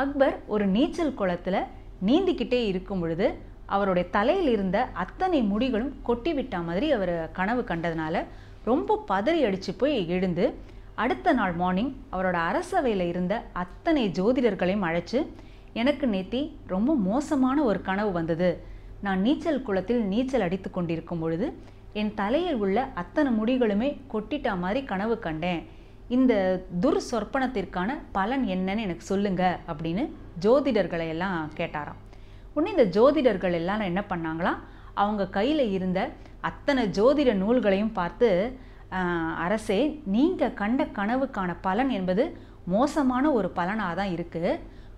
அக்பர் ஒரு நீச்சல் குளத்தில் நீந்திக்கிட்டே இருக்கும் பொழுது அவருடைய தலையில் இருந்த அத்தனை முடிகளும் கொட்டி விட்ட மாதிரி அவர் கனவு கண்டதுனால ரொம்ப பதறி அடித்து போய் எழுந்து அடுத்த நாள் மார்னிங் அவரோட அரசவையில் இருந்த அத்தனை ஜோதிடர்களையும் அழைச்சி, எனக்கு நேத்தி ரொம்ப மோசமான ஒரு கனவு வந்தது, நான் நீச்சல் குளத்தில் நீச்சல் அடித்து கொண்டிருக்கும் பொழுது என் தலையில் உள்ள அத்தனை முடிகளுமே கொட்டிட்ட மாதிரி கனவு கண்டேன், இந்த துர்சொற்பனத்திற்கான பலன் என்னன்னு எனக்கு சொல்லுங்க அப்படின்னு ஜோதிடர்களை எல்லாம் கேட்டாராம். உடனே இந்த ஜோதிடர்கள் எல்லாம் என்ன பண்ணாங்களாம், அவங்க கையில் இருந்த அத்தனை ஜோதிட நூல்களையும் பார்த்து, அரசே, நீங்கள் கண்ட கனவுக்கான பலன் என்பது மோசமான ஒரு பலனாக தான் இருக்குது,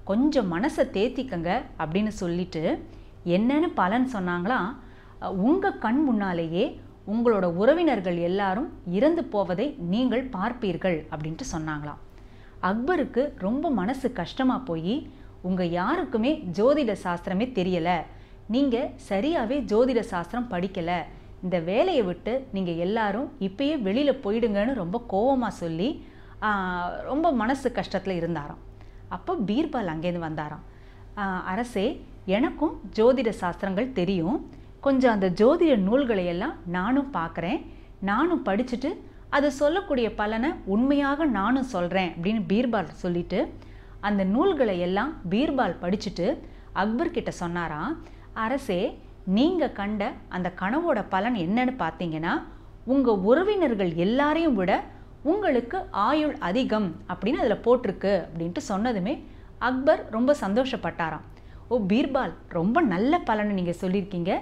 கொஞ்சம் மனசை தேத்திக்கங்க அப்படின்னு சொல்லிட்டு என்னன்னு பலன் சொன்னாங்களாம். உங்கள் கண் முன்னாலேயே உங்களோட உறவினர்கள் எல்லாரும் இறந்து போவதை நீங்கள் பார்ப்பீர்கள் அப்படின்ட்டு சொன்னாங்களாம். அக்பருக்கு ரொம்ப மனசு கஷ்டமாக போய், உங்கள் யாருக்குமே ஜோதிட சாஸ்திரமே தெரியலை, நீங்கள் சரியாகவே ஜோதிட சாஸ்திரம் படிக்கலை, இந்த வேலையை விட்டு நீங்கள் எல்லாரும் இப்பயே வெளியில் போயிடுங்கன்னு ரொம்ப கோவமாக சொல்லி ரொம்ப மனசு கஷ்டத்தில் இருந்தாராம். அப்போ பீர்பால் அங்கேருந்து வந்தாராம். அரசே, எனக்கும் ஜோதிட சாஸ்திரங்கள் தெரியும், கொஞ்சம் அந்த ஜோதிட நூல்களை எல்லாம் நானும் பார்க்குறேன், நானும் படிச்சுட்டு அது சொல்லக்கூடிய பலனை உண்மையாக நானும் சொல்கிறேன் அப்படின்னு பீர்பால் சொல்லிட்டு அந்த நூல்களை எல்லாம் பீர்பால் படிச்சுட்டு அக்பர்கிட்ட சொன்னாராம். அரசே, நீங்கள் கண்ட அந்த கனவோட பலன் என்னன்னு பார்த்தீங்கன்னா, உங்கள் உறவினர்கள் எல்லாரையும் விட உங்களுக்கு ஆயுள் அதிகம் அப்படின்னு அதில் போட்டிருக்கு அப்படின்ட்டு சொன்னதுமே அக்பர் ரொம்ப சந்தோஷப்பட்டாராம். ஓ பீர்பால், ரொம்ப நல்ல பலனை நீங்கள் சொல்லியிருக்கீங்க,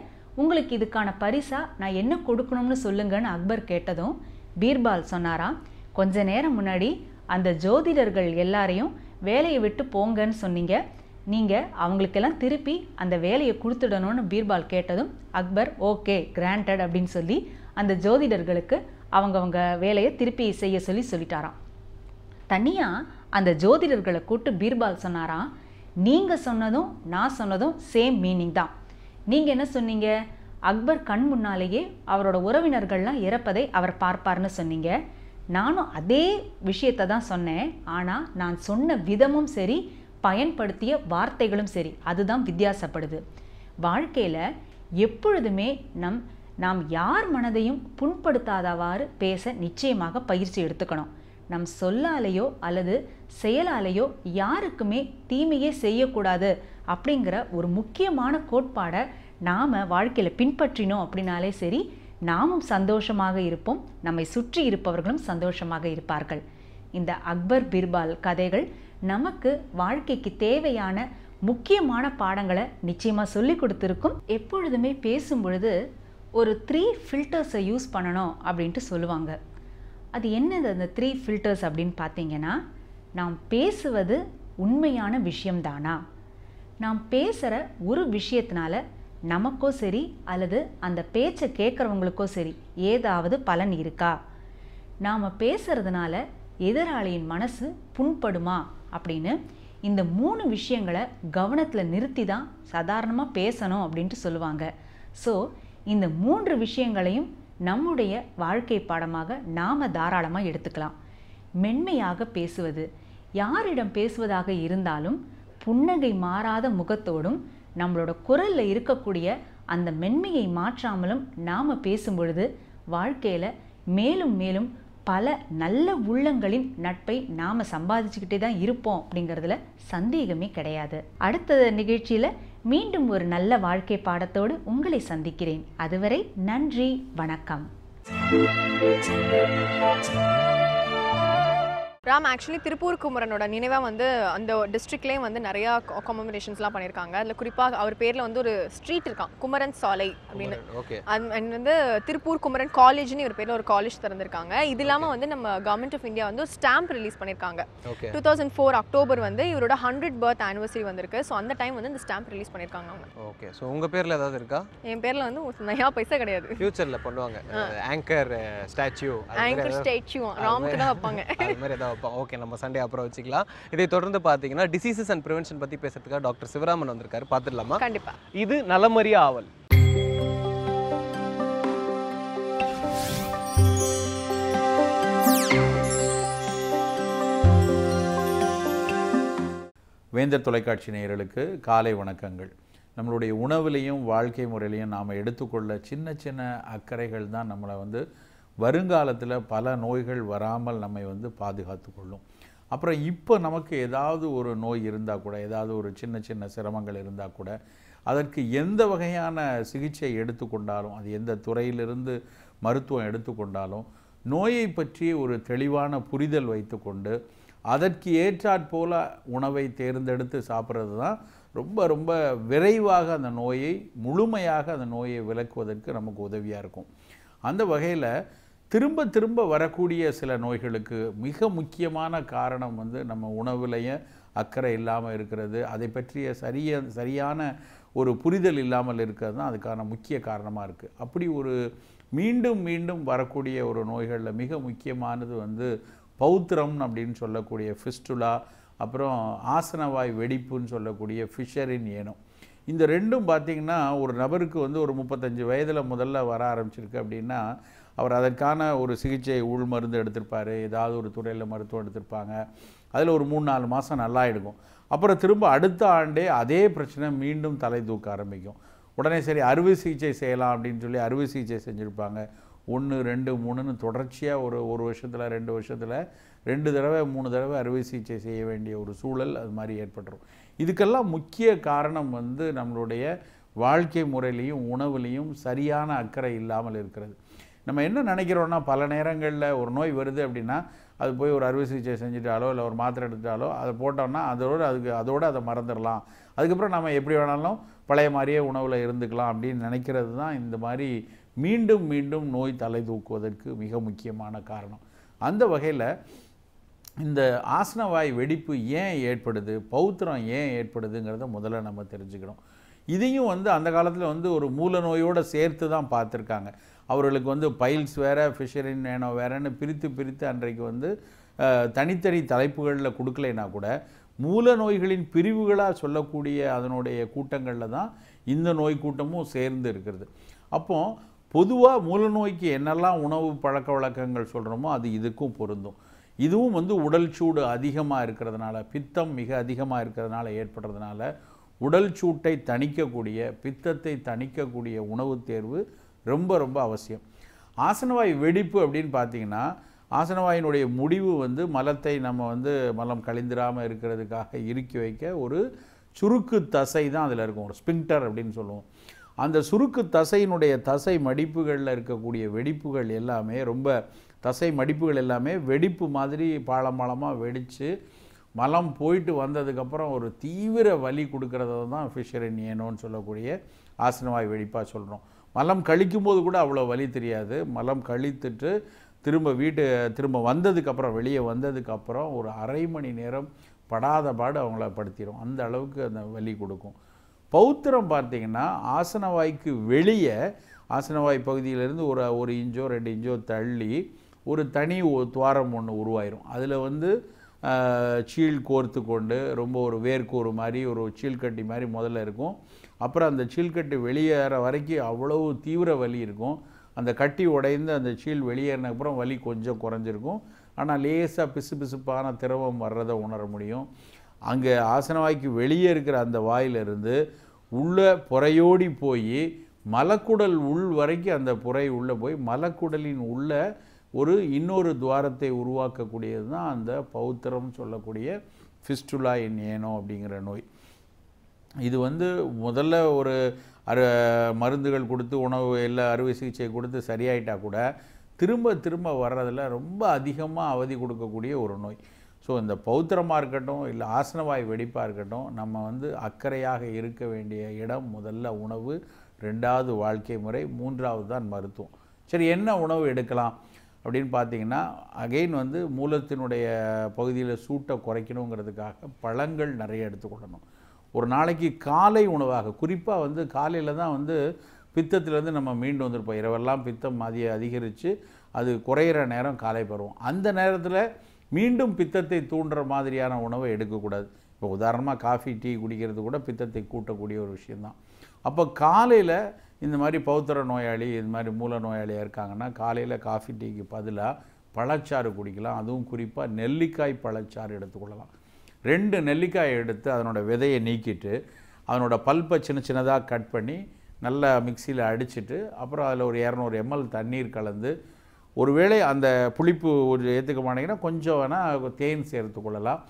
உங்களுக்கு இதுக்கான பரிசாக நான் என்ன கொடுக்கணும்னு சொல்லுங்கன்னு அக்பர் கேட்டதும் பீர்பால் சொன்னாராம், கொஞ்ச நேரம் முன்னாடி அந்த ஜோதிடர்கள் எல்லாரையும் வேலையை விட்டு போங்கன்னு சொன்னீங்க, நீங்கள் அவங்களுக்கெல்லாம் திருப்பி அந்த வேலையை கொடுத்துடணும்னு பீர்பால் கேட்டதும் அக்பர் ஓகே கிராண்டட் அப்படின்னு சொல்லி அந்த ஜோதிடர்களுக்கு அவங்கவங்க வேலையை திருப்பி செய்ய சொல்லிட்டாராம். தனியாக அந்த ஜோதிடர்களை கூப்பிட்டு பீர்பால் சொன்னாராம், நீங்கள் சொன்னதும் நான் சொன்னதும் சேம் மீனிங் தான். நீங்கள் என்ன சொன்னீங்க, அக்பர் கண் முன்னாலேயே அவரோட உறவினர்கள்லாம் இறப்பதை அவர் பார்ப்பார்னு சொன்னீங்க, நானும் அதே விஷயத்தை தான் சொன்னேன், ஆனால் நான் சொன்ன விதமும் சரி, பயன்படுத்திய வார்த்தைகளும் சரி, அதுதான் வித்தியாசப்படுது. வாழ்க்கையில் எப்பொழுதுமே நாம் யார் மனதையும் புண்படுத்தாதவாறு பேச நிச்சயமாக பயிற்சி எடுத்துக்கணும். நம் சொல்லாலேயோ அல்லது செயலாலேயோ யாருக்குமே தீமையே செய்யக்கூடாது அப்படிங்கிற ஒரு முக்கியமான கோட்பாடை நாம் வாழ்க்கையில் பின்பற்றினோம் அப்படின்னாலே சரி, நாமும் சந்தோஷமாக இருப்போம், நம்மை சுற்றி இருப்பவர்களும் சந்தோஷமாக இருப்பார்கள். இந்த அக்பர் பீர்பால் கதைகள் நமக்கு வாழ்க்கைக்கு தேவையான முக்கியமான பாடங்களை நிச்சயமாக சொல்லி கொடுத்துருக்கும். எப்பொழுதுமே பேசும் பொழுது ஒரு 3 ஃபில்டர்ஸை யூஸ் பண்ணணும் அப்படின்ட்டு சொல்லுவாங்க. அது என்னது அந்த 3 ஃபில்டர்ஸ் அப்படின்னு பார்த்தீங்கன்னா, நாம் பேசுவது உண்மையான விஷயம்தானா, நாம் பேசுகிற ஒரு விஷயத்தினால நமக்கோ சரி அல்லது அந்த பேச்சை கேட்குறவங்களுக்கோ சரி ஏதாவது பலன் இருக்கா, நாம் பேசுறதுனால எதிராளியின் மனசு புண்படுமா அப்படின்னு இந்த 3 விஷயங்களை கவனத்தில் நிறுத்தி தான் சாதாரணமாக பேசணும் அப்படின்ட்டு சொல்லுவாங்க. ஸோ இந்த 3 விஷயங்களையும் நம்முடைய வாழ்க்கை பாடமாக நாம் தாராளமாக எடுத்துக்கலாம். மென்மையாக பேசுவது, யாரிடம் பேசுவதாக இருந்தாலும் புன்னகை மாறாத முகத்தோடும் நம்மளோட குரலில் இருக்கக்கூடிய அந்த மென்மையை மாற்றாமலும் நாம் பேசும் பொழுது வாழ்க்கையில் மேலும் மேலும் பல நல்ல உள்ளங்களின் நட்பை நாம் சம்பாதிச்சுக்கிட்டே தான் இருப்போம் அப்படிங்கிறதுல சந்தேகமே கிடையாது. அடுத்த நிகழ்ச்சியில் மீண்டும் ஒரு நல்ல வாழ்க்கை பாடத்தோடு உங்களை சந்திக்கிறேன். அதுவரை நன்றி, வணக்கம். ராம் ஆக்சுவலி திருப்பூர் குமரனோட நினைவாக வந்து அந்த டிஸ்ட்ரிக்ட்லேயும் வந்து நிறையா கமெமரேஷன்ஸ்லாம் பண்ணியிருக்காங்க. அதில் குறிப்பாக அவர் பேரில் வந்து ஒரு ஸ்ட்ரீட் இருக்கான், குமரன் சாலை அப்படின்னு. அண்ட் வந்து திருப்பூர் குமரன் காலேஜ்னு இவர் பேரில் ஒரு காலேஜ் திறந்திருக்காங்க. இது இல்லாமல் வந்து நம்ம கவர்மெண்ட் ஆஃப் இந்தியா வந்து ஒரு ஸ்டாம்ப் ரிலீஸ் பண்ணியிருக்காங்க. 2004 அக்டோபர் வந்து இவரோட 100th பர்த் ஆனிவர்சரி வந்திருக்கு. ஸோ அந்த டைம் வந்து இந்த ஸ்டாம்ப் ரிலீஸ் பண்ணியிருக்காங்க அவங்க. ஓகே, ஸோ உங்கள் பேரில் ஏதாவது இருக்கா? என் பேரில் வந்து நயா பைசா கிடையாது. ஃபியூச்சரில் பண்ணுவாங்க, ஆங்கர் ஸ்டாச்சு, ஆங்கர் ஸ்டாச்சு ராமுக்கு தான் வைப்பாங்க. அது மாதிரி ஏதாவது வைப்பாங்க. ஓகே, நம்ம சண்டே அப்புறம் வச்சுக்கலாம். இதை தொடர்ந்து பார்த்தீங்கன்னா டிசீசஸ் அண்ட் ப்ரிவென்ஷன் பற்றி பேசுறதுக்காக டாக்டர் சிவராமன் வந்திருக்காரு, பார்த்துடலாமா? கண்டிப்பா. இது நலமறிய ஆவல். வேந்தர் தொலைக்காட்சி நேயர்களுக்கு காலை வணக்கங்கள். நம்மளுடைய உணவுலையும் வாழ்க்கை முறையிலையும் நாம் எடுத்துக்கொள்ள சின்ன சின்ன அக்கறைகள் தான் நம்மளை வந்து வருங்காலத்தில் பல நோய்கள் வராமல் நம்மை வந்து பாதுகாத்து கொள்ளும். அப்புறம் இப்போ நமக்கு ஏதாவது ஒரு நோய் இருந்தால் கூட, ஏதாவது ஒரு சின்ன சின்ன சிரமங்கள் இருந்தால் கூட, அதற்கு எந்த வகையான சிகிச்சை எடுத்துக்கொண்டாலும், அது எந்த துறையிலிருந்து மருத்துவம் எடுத்துக்கொண்டாலும் நோயை பற்றி ஒரு தெளிவான புரிதல் வைத்துக்கொண்டு அதற்கு ஏற்றாற்போல உணவை தேர்ந்தெடுத்து சாப்பிட்றது தான் ரொம்ப ரொம்ப விரைவாக அந்த நோயை முழுமையாக அந்த நோயை விலக்குவதற்கு நமக்கு உதவியாக இருக்கும். அந்த வகையில் திரும்ப திரும்ப வரக்கூடிய சில நோய்களுக்கு மிக முக்கியமான காரணம் வந்து நம்ம உணவுலையே அக்கறை இல்லாமல் இருக்கிறது, அதை பற்றிய சரியான ஒரு புரிதல் இல்லாமல் இருக்கிறது தான் அதுக்கான முக்கிய காரணமாக இருக்குது. அப்படி ஒரு மீண்டும் மீண்டும் வரக்கூடிய ஒரு நோய்களில் மிக முக்கியமானது வந்து பௌத்திரம் அப்படின்னு சொல்லக்கூடிய ஃபிஸ்டுலா, அப்புறம் ஆசனவாய் வெடிப்புன்னு சொல்லக்கூடிய ஃபிஷரின் ஏனம். இந்த ரெண்டும் பார்த்திங்கன்னா ஒரு நபருக்கு வந்து ஒரு 35 வயதில் முதல்ல வர ஆரம்பிச்சிருக்கு அப்படின்னா அவர் அதற்கான ஒரு சிகிச்சை உள் மருந்து எடுத்திருப்பார், ஏதாவது ஒரு துறையில் மருத்துவம் எடுத்திருப்பாங்க, அதில் ஒரு 3-4 மாதம் நல்லா எடுக்கும். அப்புறம் திரும்ப அடுத்த ஆண்டே அதே பிரச்சனை மீண்டும் தலை தூக்க ஆரம்பிக்கும். உடனே சரி அறுவை சிகிச்சை செய்யலாம் அப்படின்னு சொல்லி அறுவை சிகிச்சை செஞ்சுருப்பாங்க. 1, 2, 3ன்னு தொடர்ச்சியாக ஒரு வருஷத்தில் 2 வருஷத்தில் 2 தடவை 3 தடவை அறுவை சிகிச்சை செய்ய வேண்டிய ஒரு சூழல் அது மாதிரி ஏற்பட்டுரும். இதுக்கெல்லாம் முக்கிய காரணம் வந்து நம்மளுடைய வாழ்க்கை முறையிலையும் உணவுலையும் சரியான அக்கறை இல்லாமல் இருக்கிறது. நம்ம என்ன நினைக்கிறோன்னா பல நேரங்களில் ஒரு நோய் வருது அப்படின்னா அது போய் ஒரு அறுவை சிகிச்சை செஞ்சுட்டாலோ இல்லை ஒரு மாத்திரை எடுத்துட்டாலோ அதை போட்டோம்னா அதோடு அதை மறந்துடலாம், அதுக்கப்புறம் நம்ம எப்படி வேணாலும் பழைய மாதிரியே உணவில் இருந்துக்கலாம் அப்படின்னு நினைக்கிறது தான் இந்த மாதிரி மீண்டும் மீண்டும் நோய் தலை தூக்குவதற்கு மிக முக்கியமான காரணம். அந்த வகையில் இந்த ஆசனவாய் வெடிப்பு ஏன் ஏற்படுது, பௌத்திரம் ஏன் ஏற்படுதுங்கிறத முதல்ல நம்ம தெரிஞ்சுக்கணும். இதையும் வந்து அந்த காலத்தில் வந்து ஒரு மூல நோயோடு சேர்த்து தான் பார்த்துருக்காங்க. அவர்களுக்கு வந்து பைல்ஸ் வேறு ஃபிஷரின் ஏனோ வேறன்னு பிரித்து அன்றைக்கு வந்து தனித்தனி தலைப்புகளில் கொடுக்கலைன்னா கூட மூல நோய்களின் பிரிவுகளாக சொல்லக்கூடிய அதனுடைய கூட்டங்களில் தான் இந்த நோய் கூட்டமும் சேர்ந்து இருக்கிறது. அப்போது பொதுவாக மூல நோய்க்கு என்னெல்லாம் உணவு பழக்க வழக்கங்கள் சொல்கிறோமோ அது இதுக்கும் பொருந்தும். இதுவும் வந்து உடல் சூடு அதிகமாக இருக்கிறதுனால, பித்தம் மிக அதிகமாக இருக்கிறதுனால ஏற்படுறதுனால உடல் சூட்டை தணிக்கக்கூடிய, பித்தத்தை தணிக்கக்கூடிய உணவு தேர்வு ரொம்ப ரொம்ப அவசியம். ஆசனவாய் வெடிப்பு அப்படின்னு பார்த்தீங்கன்னா ஆசனவாயினுடைய முடிவு வந்து மலத்தை நம்ம வந்து மலம் கழிந்திராமல் இருக்கிறதுக்காக இறுக்கி வைக்க ஒரு சுருக்கு தசை தான் அதில் இருக்கும், ஒரு ஸ்பிங்டர் அப்படின்னு சொல்லுவோம். அந்த சுருக்கு தசையினுடைய தசை மடிப்புகளில் இருக்கக்கூடிய வெடிப்புகள் எல்லாமே தசை மடிப்புகள் எல்லாமே வெடிப்பு மாதிரி பாளமாக வெடித்து மலம் போயிட்டு வந்ததுக்கப்புறம் ஒரு தீவிர வலி கொடுக்கறத தான் ஃபிஷரின் ஏனோன்னு சொல்லக்கூடிய ஆசனவாய் வெடிப்பாக சொல்கிறோம். மலம் கழிக்கும்போது கூட அவ்வளோ வலி தெரியாது. மலம் கழித்துட்டு திரும்ப வந்ததுக்கப்புறம் வெளியே வந்ததுக்கப்புறம் ஒரு அரை மணி நேரம் படாத பாடு அவங்கள படுத்திடும், அந்த அளவுக்கு அந்த வலி கொடுக்கும். பௌத்திரம் பார்த்திங்கன்னா ஆசனவாய்க்கு வெளியே ஆசனவாய் பகுதியிலேருந்து ஒரு இன்ச்சோ 2 இன்ச்சோ தள்ளி ஒரு தனி துவாரம் ஒன்று உருவாயிரும். அதில் வந்து சீல் கோர்த்து கொண்டு ரொம்ப ஒரு வேர்க்கூறு மாதிரி ஒரு சீல்கட்டி மாதிரி முதல்ல இருக்கும். அப்புறம் அந்த சீல்கட்டி வெளியேற வரைக்கும் அவ்வளவு தீவிர வலி இருக்கும். அந்த கட்டி உடைந்து அந்த சீல் வெளியேறினப்புறம் வலி கொஞ்சம் குறைஞ்சிருக்கும். ஆனால் லேசாக பிசுபிசுப்பான திரவம் வர்றதை உணர முடியும். அங்கே ஆசனவாய்க்கு வெளியே இருக்கிற அந்த வாயிலிருந்து உள்ளே புறையோடி போய் மலக்குடல் உள் வரைக்கும் அந்த புறை உள்ளே போய் மலக்குடலின் உள்ள இன்னொரு துவாரத்தை உருவாக்கக்கூடியது தான் அந்த பௌத்திரம் சொல்லக்கூடிய ஃபிஸ்டுலா இன் ஏனோ அப்படிங்கிற நோய். இது வந்து முதல்ல ஒரு மருந்துகள் கொடுத்து உணவு எல்லாம் அறுவை சிகிச்சை கொடுத்து சரியாயிட்டா கூட திரும்ப வர்றதில் ரொம்ப அதிகமாக அவதி கொடுக்கக்கூடிய ஒரு நோய். ஸோ இந்த பௌத்திரமாக இருக்கட்டும் இல்லை ஆசனவாய் வெடிப்பாக இருக்கட்டும், நம்ம வந்து அக்கறையாக இருக்க வேண்டிய இடம் முதல்ல உணவு, 2வது வாழ்க்கை முறை, 3வது தான் மருத்துவம். சரி, என்ன உணவு எடுக்கலாம் அப்படின்னு பார்த்தீங்கன்னா அகெயின் வந்து மூலத்தினுடைய பகுதியில் சூட்டை குறைக்கணுங்கிறதுக்காக பழங்கள் நிறைய எடுத்துக்கொள்ளணும். ஒரு நாளைக்கு காலை உணவாக, குறிப்பாக வந்து காலையில் தான் வந்து பித்தத்திலேருந்து நம்ம மீண்டு வந்திருப்போம். இரவெல்லாம் பித்தம் அதிகரித்து அது குறையிற நேரம் காலை பருவம். அந்த நேரத்தில் மீண்டும் பித்தத்தை தூண்டுற மாதிரியான உணவை எடுக்கக்கூடாது. இப்போ உதாரணமாக காஃபி டீ குடிக்கிறது கூட பித்தத்தை கூட்டக்கூடிய ஒரு விஷயந்தான். அப்போ காலையில் இந்த மாதிரி பௌத்திர நோயாளி இது மாதிரி மூல நோயாளியாக இருக்காங்கன்னா காலையில் காஃபி டீக்கு பதிலாக பழச்சாறு குடிக்கலாம். அதுவும் குறிப்பாக நெல்லிக்காய் பழச்சாறு எடுத்துக்கொள்ளலாம். 2 நெல்லிக்காயை எடுத்து அதனோட விதையை நீக்கிட்டு அதனோட பல்ப்பை சின்னதாக கட் பண்ணி நல்லா மிக்சியில் அடிச்சுட்டு அப்புறம் அதில் ஒரு 200 ml தண்ணீர் கலந்து, ஒருவேளை அந்த புளிப்பு ஏற்றுக்க மாட்டேங்கன்னா கொஞ்சம் வேணால் தேன் சேர்த்துக்கொள்ளலாம்.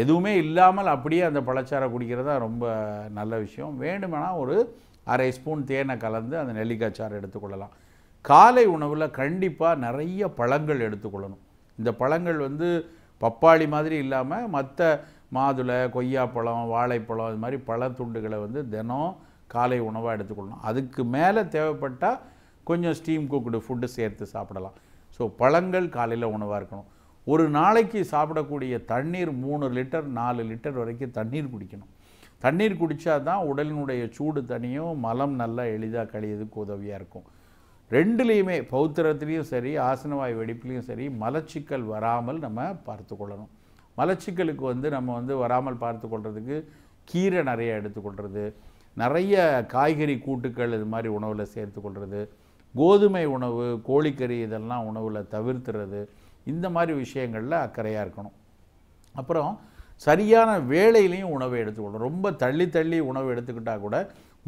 எதுவுமே இல்லாமல் அப்படியே அந்த பழச்சாறை குடிக்கிறது தான் ரொம்ப நல்ல விஷயம். வேண்டுமெனா ஒரு 1/2 ஸ்பூன் தேனை கலந்து அந்த நெல்லிக்காய் சாறு எடுத்துக்கொள்ளலாம். காலை உணவில் கண்டிப்பாக நிறைய பழங்கள் எடுத்துக்கொள்ளணும். இந்த பழங்கள் வந்து பப்பாளி மாதிரி இல்லாமல் மற்ற மாதுளை, கொய்யாப்பழம், வாழைப்பழம் இது மாதிரி பழத்துண்டுகளை வந்து தினம் காலை உணவாக எடுத்துக்கொள்ளணும். அதுக்கு மேலே தேவைப்பட்டால் கொஞ்சம் ஸ்டீம் குக்குடு ஃபுட்டு சேர்த்து சாப்பிடலாம். ஸோ பழங்கள் காலையில் உணவாக இருக்கணும். ஒரு நாளைக்கு சாப்பிடக்கூடிய தண்ணீர் 3 லிட்டர் 4 லிட்டர் வரைக்கும் தண்ணீர் குடிக்கணும். தண்ணீர் குடித்தா தான் உடலினுடைய சூடு தனியும், மலம் நல்லா எளிதாக கழியதுக்கு உதவியாக இருக்கும். ரெண்டுலேயுமே பௌத்திரத்துலேயும் சரி, ஆசனவாய் வெடிப்புலேயும் சரி, மலச்சிக்கல் வராமல் நம்ம பார்த்துக்கொள்ளணும். மலச்சிக்கலுக்கு வந்து நம்ம வந்து வராமல் பார்த்துக்கொள்கிறதுக்கு கீரை நிறைய எடுத்துக்கொள்கிறது, நிறைய காய்கறி கூட்டுக்கள் இது மாதிரி உணவில் சேர்த்துக்கொள்கிறது, கோதுமை உணவு, கோழிக்கறி இதெல்லாம் உணவில் தவிர்த்துறது, இந்த மாதிரி விஷயங்களில் அக்கறையாக இருக்கணும். அப்புறம் சரியான வேளையிலையும் உணவை எடுத்துக்கொள்ளணும். ரொம்ப தள்ளி தள்ளி உணவு எடுத்துக்கிட்டால் கூட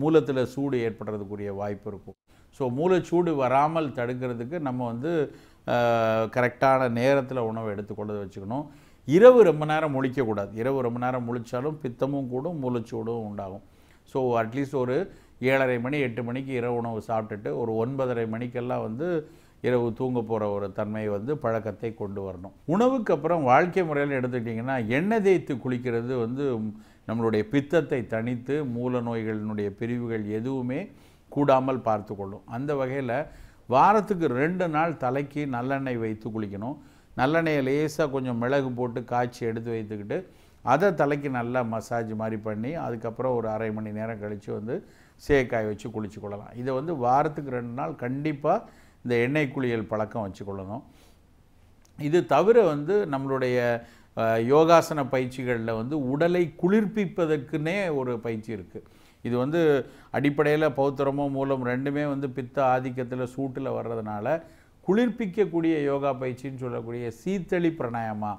மூலத்தில் சூடு ஏற்படுறதுக்குரிய வாய்ப்பு இருக்கும். ஸோ மூலச்சூடு வராமல் தடுக்கிறதுக்கு நம்ம வந்து கரெக்டான நேரத்தில் உணவை எடுத்துக்கொள்ளதை வச்சுக்கணும். இரவு ரொம்ப நேரம் முழிக்கக்கூடாது. இரவு ரொம்ப நேரம் முழித்தாலும் பித்தமும் கூடும், மூலச்சூடும் உண்டாகும். ஸோ அட்லீஸ்ட் ஒரு 7:30 மணி 8 மணிக்கு இரவு உணவு சாப்பிட்டுட்டு ஒரு 9:30 மணிக்கெல்லாம் வந்து இரவு தூங்க போகிற ஒரு தன்மையை வந்து பழக்கத்தை கொண்டு வரணும். உணவுக்கு அப்புறம் வாழ்க்கை முறையில் எடுத்துக்கிட்டிங்கன்னா எண்ணெய் தேய்த்து குளிக்கிறது வந்து நம்மளுடைய பித்தத்தை தணித்து மூல நோய்களினுடைய பிரிவுகள் எதுவுமே கூடாமல் பார்த்து கொள்ளும். அந்த வகையில் வாரத்துக்கு 2 நாள் தலைக்கு நல்லெண்ணெய் வைத்து குளிக்கணும். நல்லெண்ணெயை லேசாக கொஞ்சம் மிளகு போட்டு காய்ச்சி எடுத்து வைத்துக்கிட்டு அதை தலைக்கு நல்லா மசாஜ் மாதிரி பண்ணி அதுக்கப்புறம் ஒரு 1/2 மணி நேரம் கழித்து வந்து சேக்காய் வச்சு குளிச்சு கொள்ளலாம். இதை வந்து வாரத்துக்கு 2 நாள் கண்டிப்பாக இந்த எண்ணெய் குளியல் பழக்கம் வச்சுக்கொள்ளணும். இது தவிர வந்து நம்மளுடைய யோகாசன பயிற்சிகளில் வந்து உடலை குளிர்ப்பிப்பதற்குனே ஒரு பயிற்சி இருக்குது. இது வந்து அடிப்படையில் பௌத்திரமோ மூலம் ரெண்டுமே வந்து பித்த ஆதிக்கத்தில் சூட்டில் வர்றதுனால குளிர்ப்பிக்கக்கூடிய யோகா பயிற்சின்னு சொல்லக்கூடிய சீத்தளி பிராணாயாமா.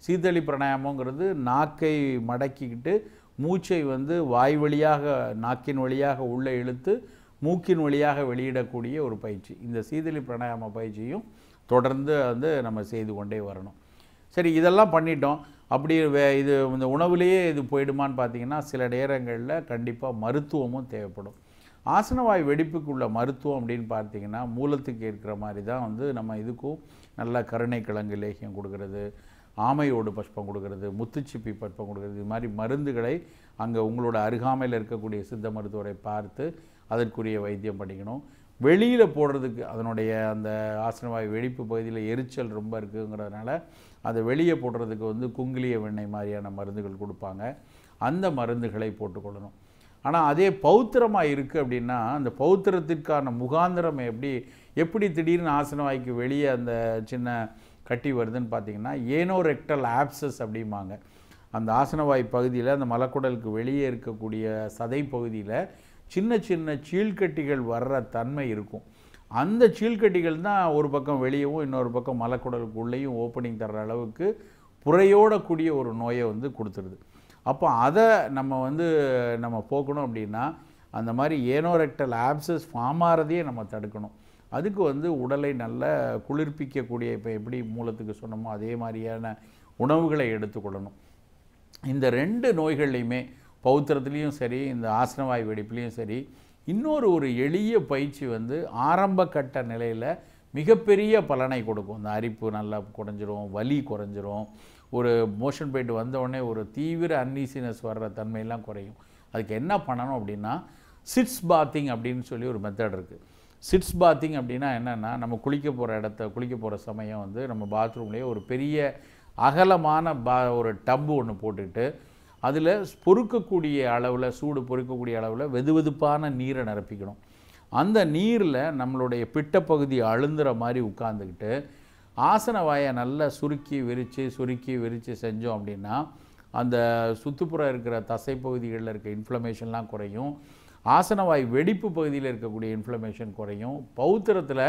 சீத்தளி பிராணாயாமங்கிறது நாக்கை மடக்கிக்கிட்டு மூச்சை வந்து வாய் வழியாக நாக்கின் வழியாக உள்ளே இழுத்து மூக்கின் வழியாக வெளியிடக்கூடிய ஒரு பயிற்சி. இந்த சீதளி பிராணாயாம பயிற்சியும் தொடர்ந்து வந்து நம்ம செய்து கொண்டே வரணும். சரி, இதெல்லாம் பண்ணிட்டோம். அப்படி இது இந்த உணவுலேயே இது போயிடுமான்னு பார்த்தீங்கன்னா சில நேரங்களில் கண்டிப்பாக மருத்துவமும் தேவைப்படும். ஆசனவாய் வெடிப்புக்குள்ள மருத்துவம் அப்படின்னு பார்த்தீங்கன்னா மூலத்துக்கு இருக்கிற மாதிரி தான் வந்து நம்ம இதுக்கும் நல்லா கருணை கிழங்கு லேகியம் கொடுக்கறது, ஆமையோடு பஷ்பம் கொடுக்கறது, முத்துச்சிப்பி பஷ்பம் கொடுக்கறது, இது மாதிரி மருந்துகளை அங்கே உங்களோட அருகாமையில் இருக்கக்கூடிய சித்த மருத்துவரை பார்த்து அதற்குரிய வைத்தியம் பண்ணிக்கணும். வெளியில் போடுறதுக்கு அதனுடைய அந்த ஆசனவாய் வெடிப்பு பகுதியில் எரிச்சல் ரொம்ப இருக்குங்கிறதுனால அதை வெளியே போடுறதுக்கு வந்து குங்கிலிய வெண்ணெய் மாதிரியான மருந்துகள் கொடுப்பாங்க. அந்த மருந்துகளை போட்டுக்கொள்ளணும். ஆனால் அதே பௌத்திரமாக இருக்குது அப்படின்னா அந்த பௌத்திரத்திற்கான முகாந்திரம் எப்படி திடீர்னு ஆசனவாய்க்கு வெளியே அந்த சின்ன கட்டி வருதுன்னு பார்த்தீங்கன்னா ஏனோரெக்டல் ஆப்சஸ் அப்படிம்பாங்க. அந்த ஆசனவாய் பகுதியில் அந்த மலக்குடலுக்கு வெளியே இருக்கக்கூடிய சதை பகுதியில் சின்ன சின்ன சீழ்கட்டிகள் வர்ற தன்மை இருக்கும். அந்த சீழ்கட்டிகள் தான் ஒரு பக்கம் வெளியவும் இன்னொரு பக்கம் மலக்குடலுக்கு உள்ளேயும் ஓப்பனிங் தர்ற அளவுக்கு புறையோடக்கூடிய ஒரு நோயை வந்து கொடுத்துருது. அப்போ அதை நம்ம போக்கணும் அப்படின்னா அந்த மாதிரி ஏனோரெக்டல் ஆப்சஸ் ஃபார்ம் ஆகிறதையே நம்ம தடுக்கணும். அதுக்கு வந்து உடலை நல்ல குளிர்ப்பிக்கக்கூடிய இப்போ எப்படி மூலத்துக்கு சொன்னோமோ அதே மாதிரியான உணவுகளை எடுத்துக்கொள்ளணும். இந்த 2 நோய்கள்லையுமே பௌத்திரத்துலேயும் சரி இந்த ஆசனவாய் வெடிப்புலேயும் சரி ஒரு எளிய பயிற்சி வந்து ஆரம்ப கட்ட நிலையில் மிகப்பெரிய பலனை கொடுக்கும். இந்த அரிப்பு நல்லா குறைஞ்சிரும், வலி குறைஞ்சிரும், ஒரு மோஷன் போயிட்டு வந்தவுடனே ஒரு தீவிர அன்னீசினஸ் வர்ற தன்மையெல்லாம் குறையும். அதுக்கு என்ன பண்ணணும் அப்படின்னா சிட்ஸ் பாத்திங் அப்படின்னு சொல்லி ஒரு மெத்தட் இருக்குது. சிட்ஸ் பாத்திங் அப்படின்னா என்னென்னா நம்ம குளிக்க போகிற சமயம் வந்து நம்ம பாத்ரூம்லேயே ஒரு பெரிய அகலமான ஒரு டப்பு ஒன்று போட்டுட்டு அதில் பொறுக்கக்கூடிய அளவில் சூடு பொறுக்கக்கூடிய அளவில் வெதுவெதுப்பான நீரை நிரப்பிக்கணும். அந்த நீரில் நம்மளுடைய பிட்டப்பகுதி அழுந்துற மாதிரி உட்காந்துக்கிட்டு ஆசனவாயை நல்லா சுருக்கி விரித்து செஞ்சோம் அப்படின்னா அந்த சுற்றுப்புறம் இருக்கிற தசைப்பகுதிகளில் இருக்க இன்ஃப்ளமேஷன்லாம் குறையும். ஆசனவாய் வெடிப்பு பகுதியில் இருக்கக்கூடிய இன்ஃப்ளமேஷன் குறையும். பௌத்திரத்தில்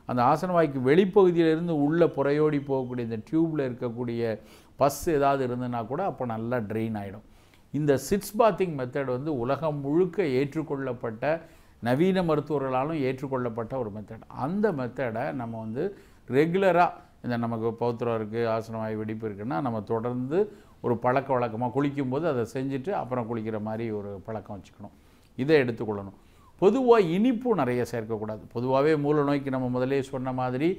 அந்த ஆசனவாய்க்கு வெளிப்பகுதியிலிருந்து உள்ள புறையோடி போகக்கூடிய இந்த டியூப்பில் இருக்கக்கூடிய பஸ் ஏதாவது இருந்ததுன்னா கூட அப்போ நல்லா ட்ரெயின் ஆகிடும். இந்த சிட்ஸ் பாத்திங் மெத்தட் வந்து உலகம் முழுக்க ஏற்றுக்கொள்ளப்பட்ட நவீன மருத்துவர்களாலும் ஏற்றுக்கொள்ளப்பட்ட ஒரு மெத்தட். அந்த மெத்தடை நம்ம வந்து ரெகுலராக இந்த நமக்கு பௌத்திரம் இருக்குது ஆசனவாய் வெடிப்பு இருக்குன்னா நம்ம தொடர்ந்து ஒரு பழக்க வழக்கமாக குளிக்கும்போது அதை செஞ்சுட்டு அப்புறம் குளிக்கிற மாதிரி ஒரு பழக்கம் வச்சுக்கணும். இதை எடுத்துக்கொள்ளணும். பொதுவாக இனிப்பும் நிறைய சேர்க்கக்கூடாது. பொதுவாகவே மூல நோய்க்கு நம்ம முதலே சொன்ன மாதிரி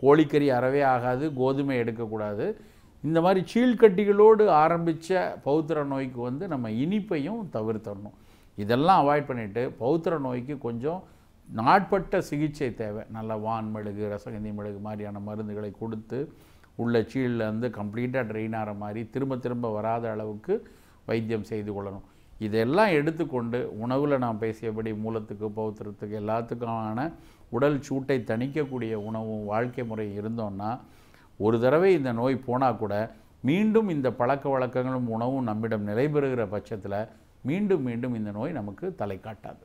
கோழிக்கறி அறவே ஆகாது, கோதுமை எடுக்கக்கூடாது. இந்த மாதிரி சீழ்கட்டிகளோடு ஆரம்பித்த பௌத்திர நோய்க்கு வந்து நம்ம இனிப்பையும் தவிர்த்தரணும். இதெல்லாம் அவாய்ட் பண்ணிவிட்டு பௌத்திர நோய்க்கு கொஞ்சம் நாட்பட்ட சிகிச்சை தேவை. நல்ல வான் மெழுகு, ரசகந்தி மெழுகு மாதிரியான மருந்துகளை கொடுத்து உள்ள சீழில் வந்து கம்ப்ளீட்டாக ட்ரெயின் ஆகிற மாதிரி திரும்ப திரும்ப வராத அளவுக்கு வைத்தியம் செய்து கொள்ளணும். இதெல்லாம் எடுத்துக்கொண்டு உணவில் நான் பேசியபடி மூலத்துக்கு பௌத்திரத்துக்கு எல்லாத்துக்குமான உடல் சூட்டை தணிக்கக்கூடிய உணவும் வாழ்க்கை முறை இருந்தோன்னா ஒரு தடவை இந்த நோய் போனால் கூட மீண்டும் இந்த பழக்க வழக்கங்களும் உணவும் நம்மிடம் நிலைபெறுகிற பட்சத்தில் மீண்டும் மீண்டும் இந்த நோய் நமக்கு தலை காட்டாது.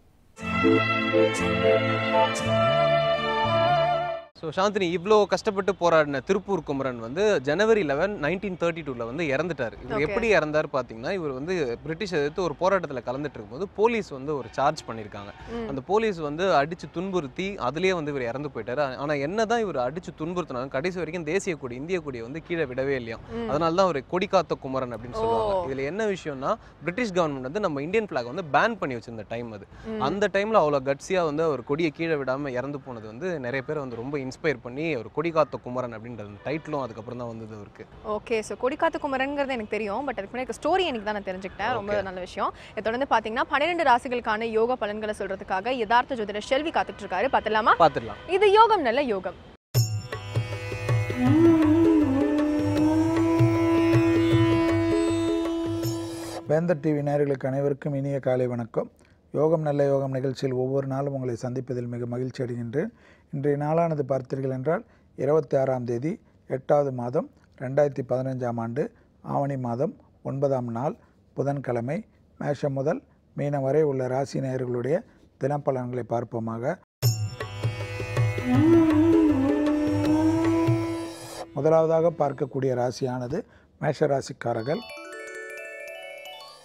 ஸோ சாந்தினி, இவ்வளோ கஷ்டப்பட்டு போராடின திருப்பூர் குமரன் வந்து ஜனவரி 11, 1932 வந்து இறந்துட்டார். இவர் எப்படி இறந்தார் பார்த்தீங்கன்னா, இவர் வந்து பிரிட்டிஷ் எதிர்த்து ஒரு போராட்டத்தில் கலந்துட்டு இருக்கும்போது போலீஸ் வந்து ஒரு சார்ஜ் பண்ணியிருக்காங்க. அந்த போலீஸ் வந்து அடித்து துன்புறுத்தி அதுலேயே வந்து இவர் இறந்து போயிட்டார். ஆனால் என்ன தான் இவர் அடித்து துன்புறுத்தினாங்க, கடைசி வரைக்கும் தேசிய கொடி, இந்திய கொடியை வந்து கீழே விடவே இல்லையா. அதனால தான் அவர் கொடி காத்த குமரன் அப்படின்னு சொல்லுவாங்க. இதில் என்ன விஷயம்னா, பிரிட்டிஷ் கவர்மெண்ட் வந்து நம்ம இந்தியன் ஃபிளாக் வந்து பேன் பண்ணி வச்சிருந்த டைம் அது. அந்த டைமில் அவ்வளோ கட்சியாக வந்து அவர் கொடியை கீழே விடாமல் இறந்து போனது வந்து நிறைய பேர் வந்து ரொம்ப இன்ஸ்பயர் பண்ணி ஒரு கொடிகாத்த குமரன் அப்படின்ற டைட்டிலும் அதுக்கப்புறம் தான் வந்தது அவருக்கு. ஓகே, ஸோ கொடிகாத்த குமரன்ங்கிறது எனக்கு தெரியும், பட் அதுக்கு முன்னாடி ஸ்டோரி எனக்கு தான் நான் தெரிஞ்சுக்கிட்டேன். ரொம்ப நல்ல விஷயம். இதை தொடர்ந்து பார்த்தீங்கன்னா 12 ராசிகளுக்கான யோக பலன்களை சொல்றதுக்காக யதார்த்த ஜோதிடர் ஷெல்வி காத்துட்டு இருக்காரு. பார்த்துடலாம். இது யோகம் நல்ல யோகம். வேந்தர் டிவி நேயர்களுக்கு அனைவருக்கும் இனிய காலை வணக்கம். யோகம் நல்ல யோகம் நிகழ்ச்சியில் ஒவ்வொரு நாளும் உங்களை சந்திப்பதில் மிக மகிழ்ச்சி அடைகின்றேன். இன்றைய நாளானது பார்த்தீர்கள் என்றால் 26ஆம் தேதி 8வது மாதம் 2015ஆம் ஆண்டு ஆவணி மாதம் 9ஆம் நாள் புதன்கிழமை. மேஷம் முதல் மீனம் வரை உள்ள ராசி நேயர்களுடைய தினப்பலன்களை பார்ப்போமாக. முதலாவதாக பார்க்கக்கூடிய ராசியானது மேஷராசிக்காரர்கள்.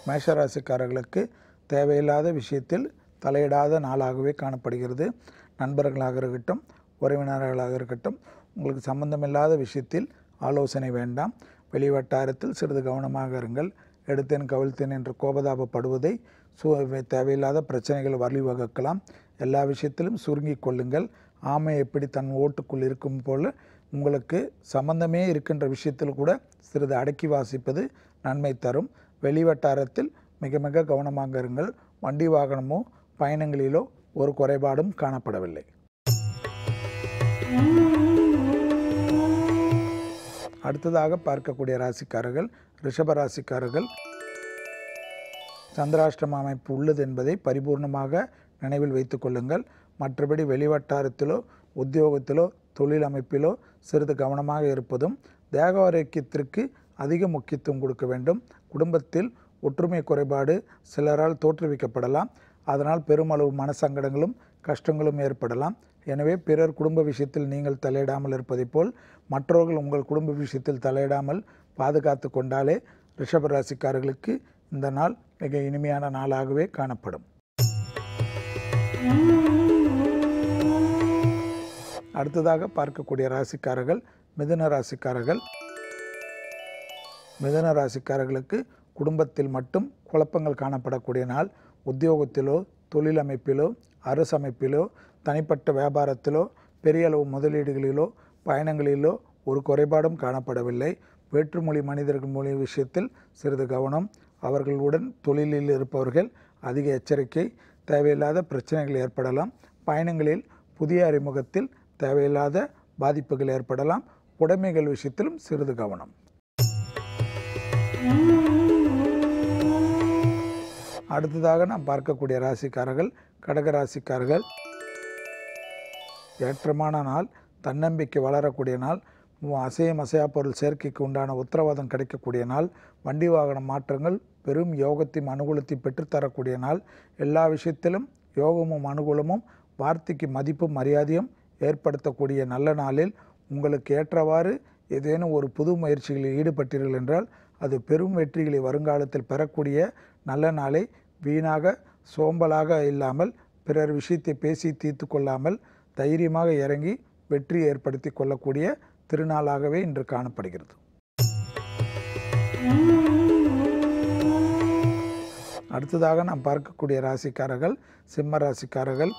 மேஷராசிக்காரர்களுக்கு தேவையில்லாத விஷயத்தில் தலையிடாத நாளாகவே காணப்படுகிறது. நண்பர்களாக இருக்கட்டும், உறவினர்களாக இருக்கட்டும், உங்களுக்கு சம்பந்தமில்லாத விஷயத்தில் ஆலோசனை வேண்டாம். வெளிவட்டாரத்தில் சிறிது கவனமாக இருங்கள். எடுத்தேன் கவிழ்த்தேன் என்று கோபதாபப்படுவதை தேவையில்லாத பிரச்சனைகள் வழிவகுக்கலாம். எல்லா விஷயத்திலும் சுருங்கி கொள்ளுங்கள். ஆமை எப்படி தன் ஓட்டுக்குள் இருக்கும் போல் உங்களுக்கு சம்பந்தமே இருக்கின்ற விஷயத்தில் கூட சிறிது அடக்கி வாசிப்பது நன்மை தரும். வெளிவட்டாரத்தில் மிக மிக கவனமாக இருங்கள். வண்டி வாகனமோ பயணங்களிலோ ஒரு குறைபாடும் காணப்படவில்லை. அடுத்ததாக பார்க்கக்கூடிய ராசிக்காரர்கள் ரிஷபராசிக்காரர்கள். சந்திராஷ்டம அமைப்பு உள்ளது என்பதை பரிபூர்ணமாக நினைவில் வைத்து கொள்ளுங்கள். மற்றபடி வெளிவட்டாரத்திலோ உத்தியோகத்திலோ தொழில் அமைப்பிலோ சிறிது கவனமாக இருப்பதும், தேக ஆரோக்கியத்திற்கு அதிக முக்கியத்துவம் கொடுக்க வேண்டும். குடும்பத்தில் ஒற்றுமை குறைபாடு சிலரால் தோற்றுவிக்கப்படலாம். அதனால் பெருமளவு மனசங்கடங்களும் கஷ்டங்களும் ஏற்படலாம். எனவே பிறர் குடும்ப விஷயத்தில் நீங்கள் தலையிடாமல் இருப்பதை போல் மற்றவர்கள் உங்கள் குடும்ப விஷயத்தில் தலையிடாமல் பாதுகாத்து கொண்டாலே ரிஷபராசிக்காரர்களுக்கு இந்த நாள் மிக இனிமையான நாளாகவே காணப்படும். அடுத்ததாக பார்க்கக்கூடிய ராசிக்காரர்கள் மிதுன ராசிக்காரர்கள். மிதுன ராசிக்காரர்களுக்கு குடும்பத்தில் மட்டும் குழப்பங்கள் காணப்படக்கூடிய நாள். உத்தியோகத்திலோ தொழில் அமைப்பிலோ அரசு அமைப்பிலோ தனிப்பட்ட வியாபாரத்திலோ பெரிய அளவு முதலீடுகளிலோ பயணங்களிலோ ஒரு குறைபாடும் காணப்படவில்லை. வேற்றுமொழி மனிதர்கள் மொழி விஷயத்தில் சிறிது கவனம். அவர்களுடன் தொழிலில் இருப்பவர்கள் அதிக எச்சரிக்கை. தேவையில்லாத பிரச்சனைகள் ஏற்படலாம். பயணங்களில் புதிய அறிமுகத்தில் தேவையில்லாத பாதிப்புகள் ஏற்படலாம். உடைமைகள் விஷயத்திலும் சிறிது கவனம். அடுத்ததாக நாம் பார்க்கக்கூடிய ராசிக்காரர்கள் கடகராசிக்காரர்கள். ஏற்றமான நாள், தன்னம்பிக்கை வளரக்கூடிய நாள், அசையும் அசையா பொருள் சேர்க்கைக்கு உண்டான உத்தரவாதம் கிடைக்கக்கூடிய நாள், வண்டி வாகன மாற்றங்கள் பெரும் யோகத்தையும் அனுகூலத்தையும் பெற்றுத்தரக்கூடிய நாள். எல்லா விஷயத்திலும் யோகமும் அனுகூலமும் வார்த்தைக்கு மதிப்பும் மரியாதையும் ஏற்படுத்தக்கூடிய நல்ல நாளில் உங்களுக்கு ஏற்றவாறு ஏதேனும் ஒரு புது முயற்சிகளில் ஈடுபட்டீர்கள் என்றால் அது பெரும் வெற்றிகளை வருங்காலத்தில் பெறக்கூடிய நல்ல நாளை வீணாக சோம்பலாக இல்லாமல் பிறர் விஷயத்தை பேசி தீர்த்து கொள்ளாமல் தைரியமாக இறங்கி வெற்றி ஏற்படுத்தி கொள்ளக்கூடிய திருநாளாகவே இன்று காணப்படுகிறது. அடுத்ததாக நாம் பார்க்கக்கூடிய ராசிக்காரர்கள் சிம்ம ராசிக்காரர்கள்.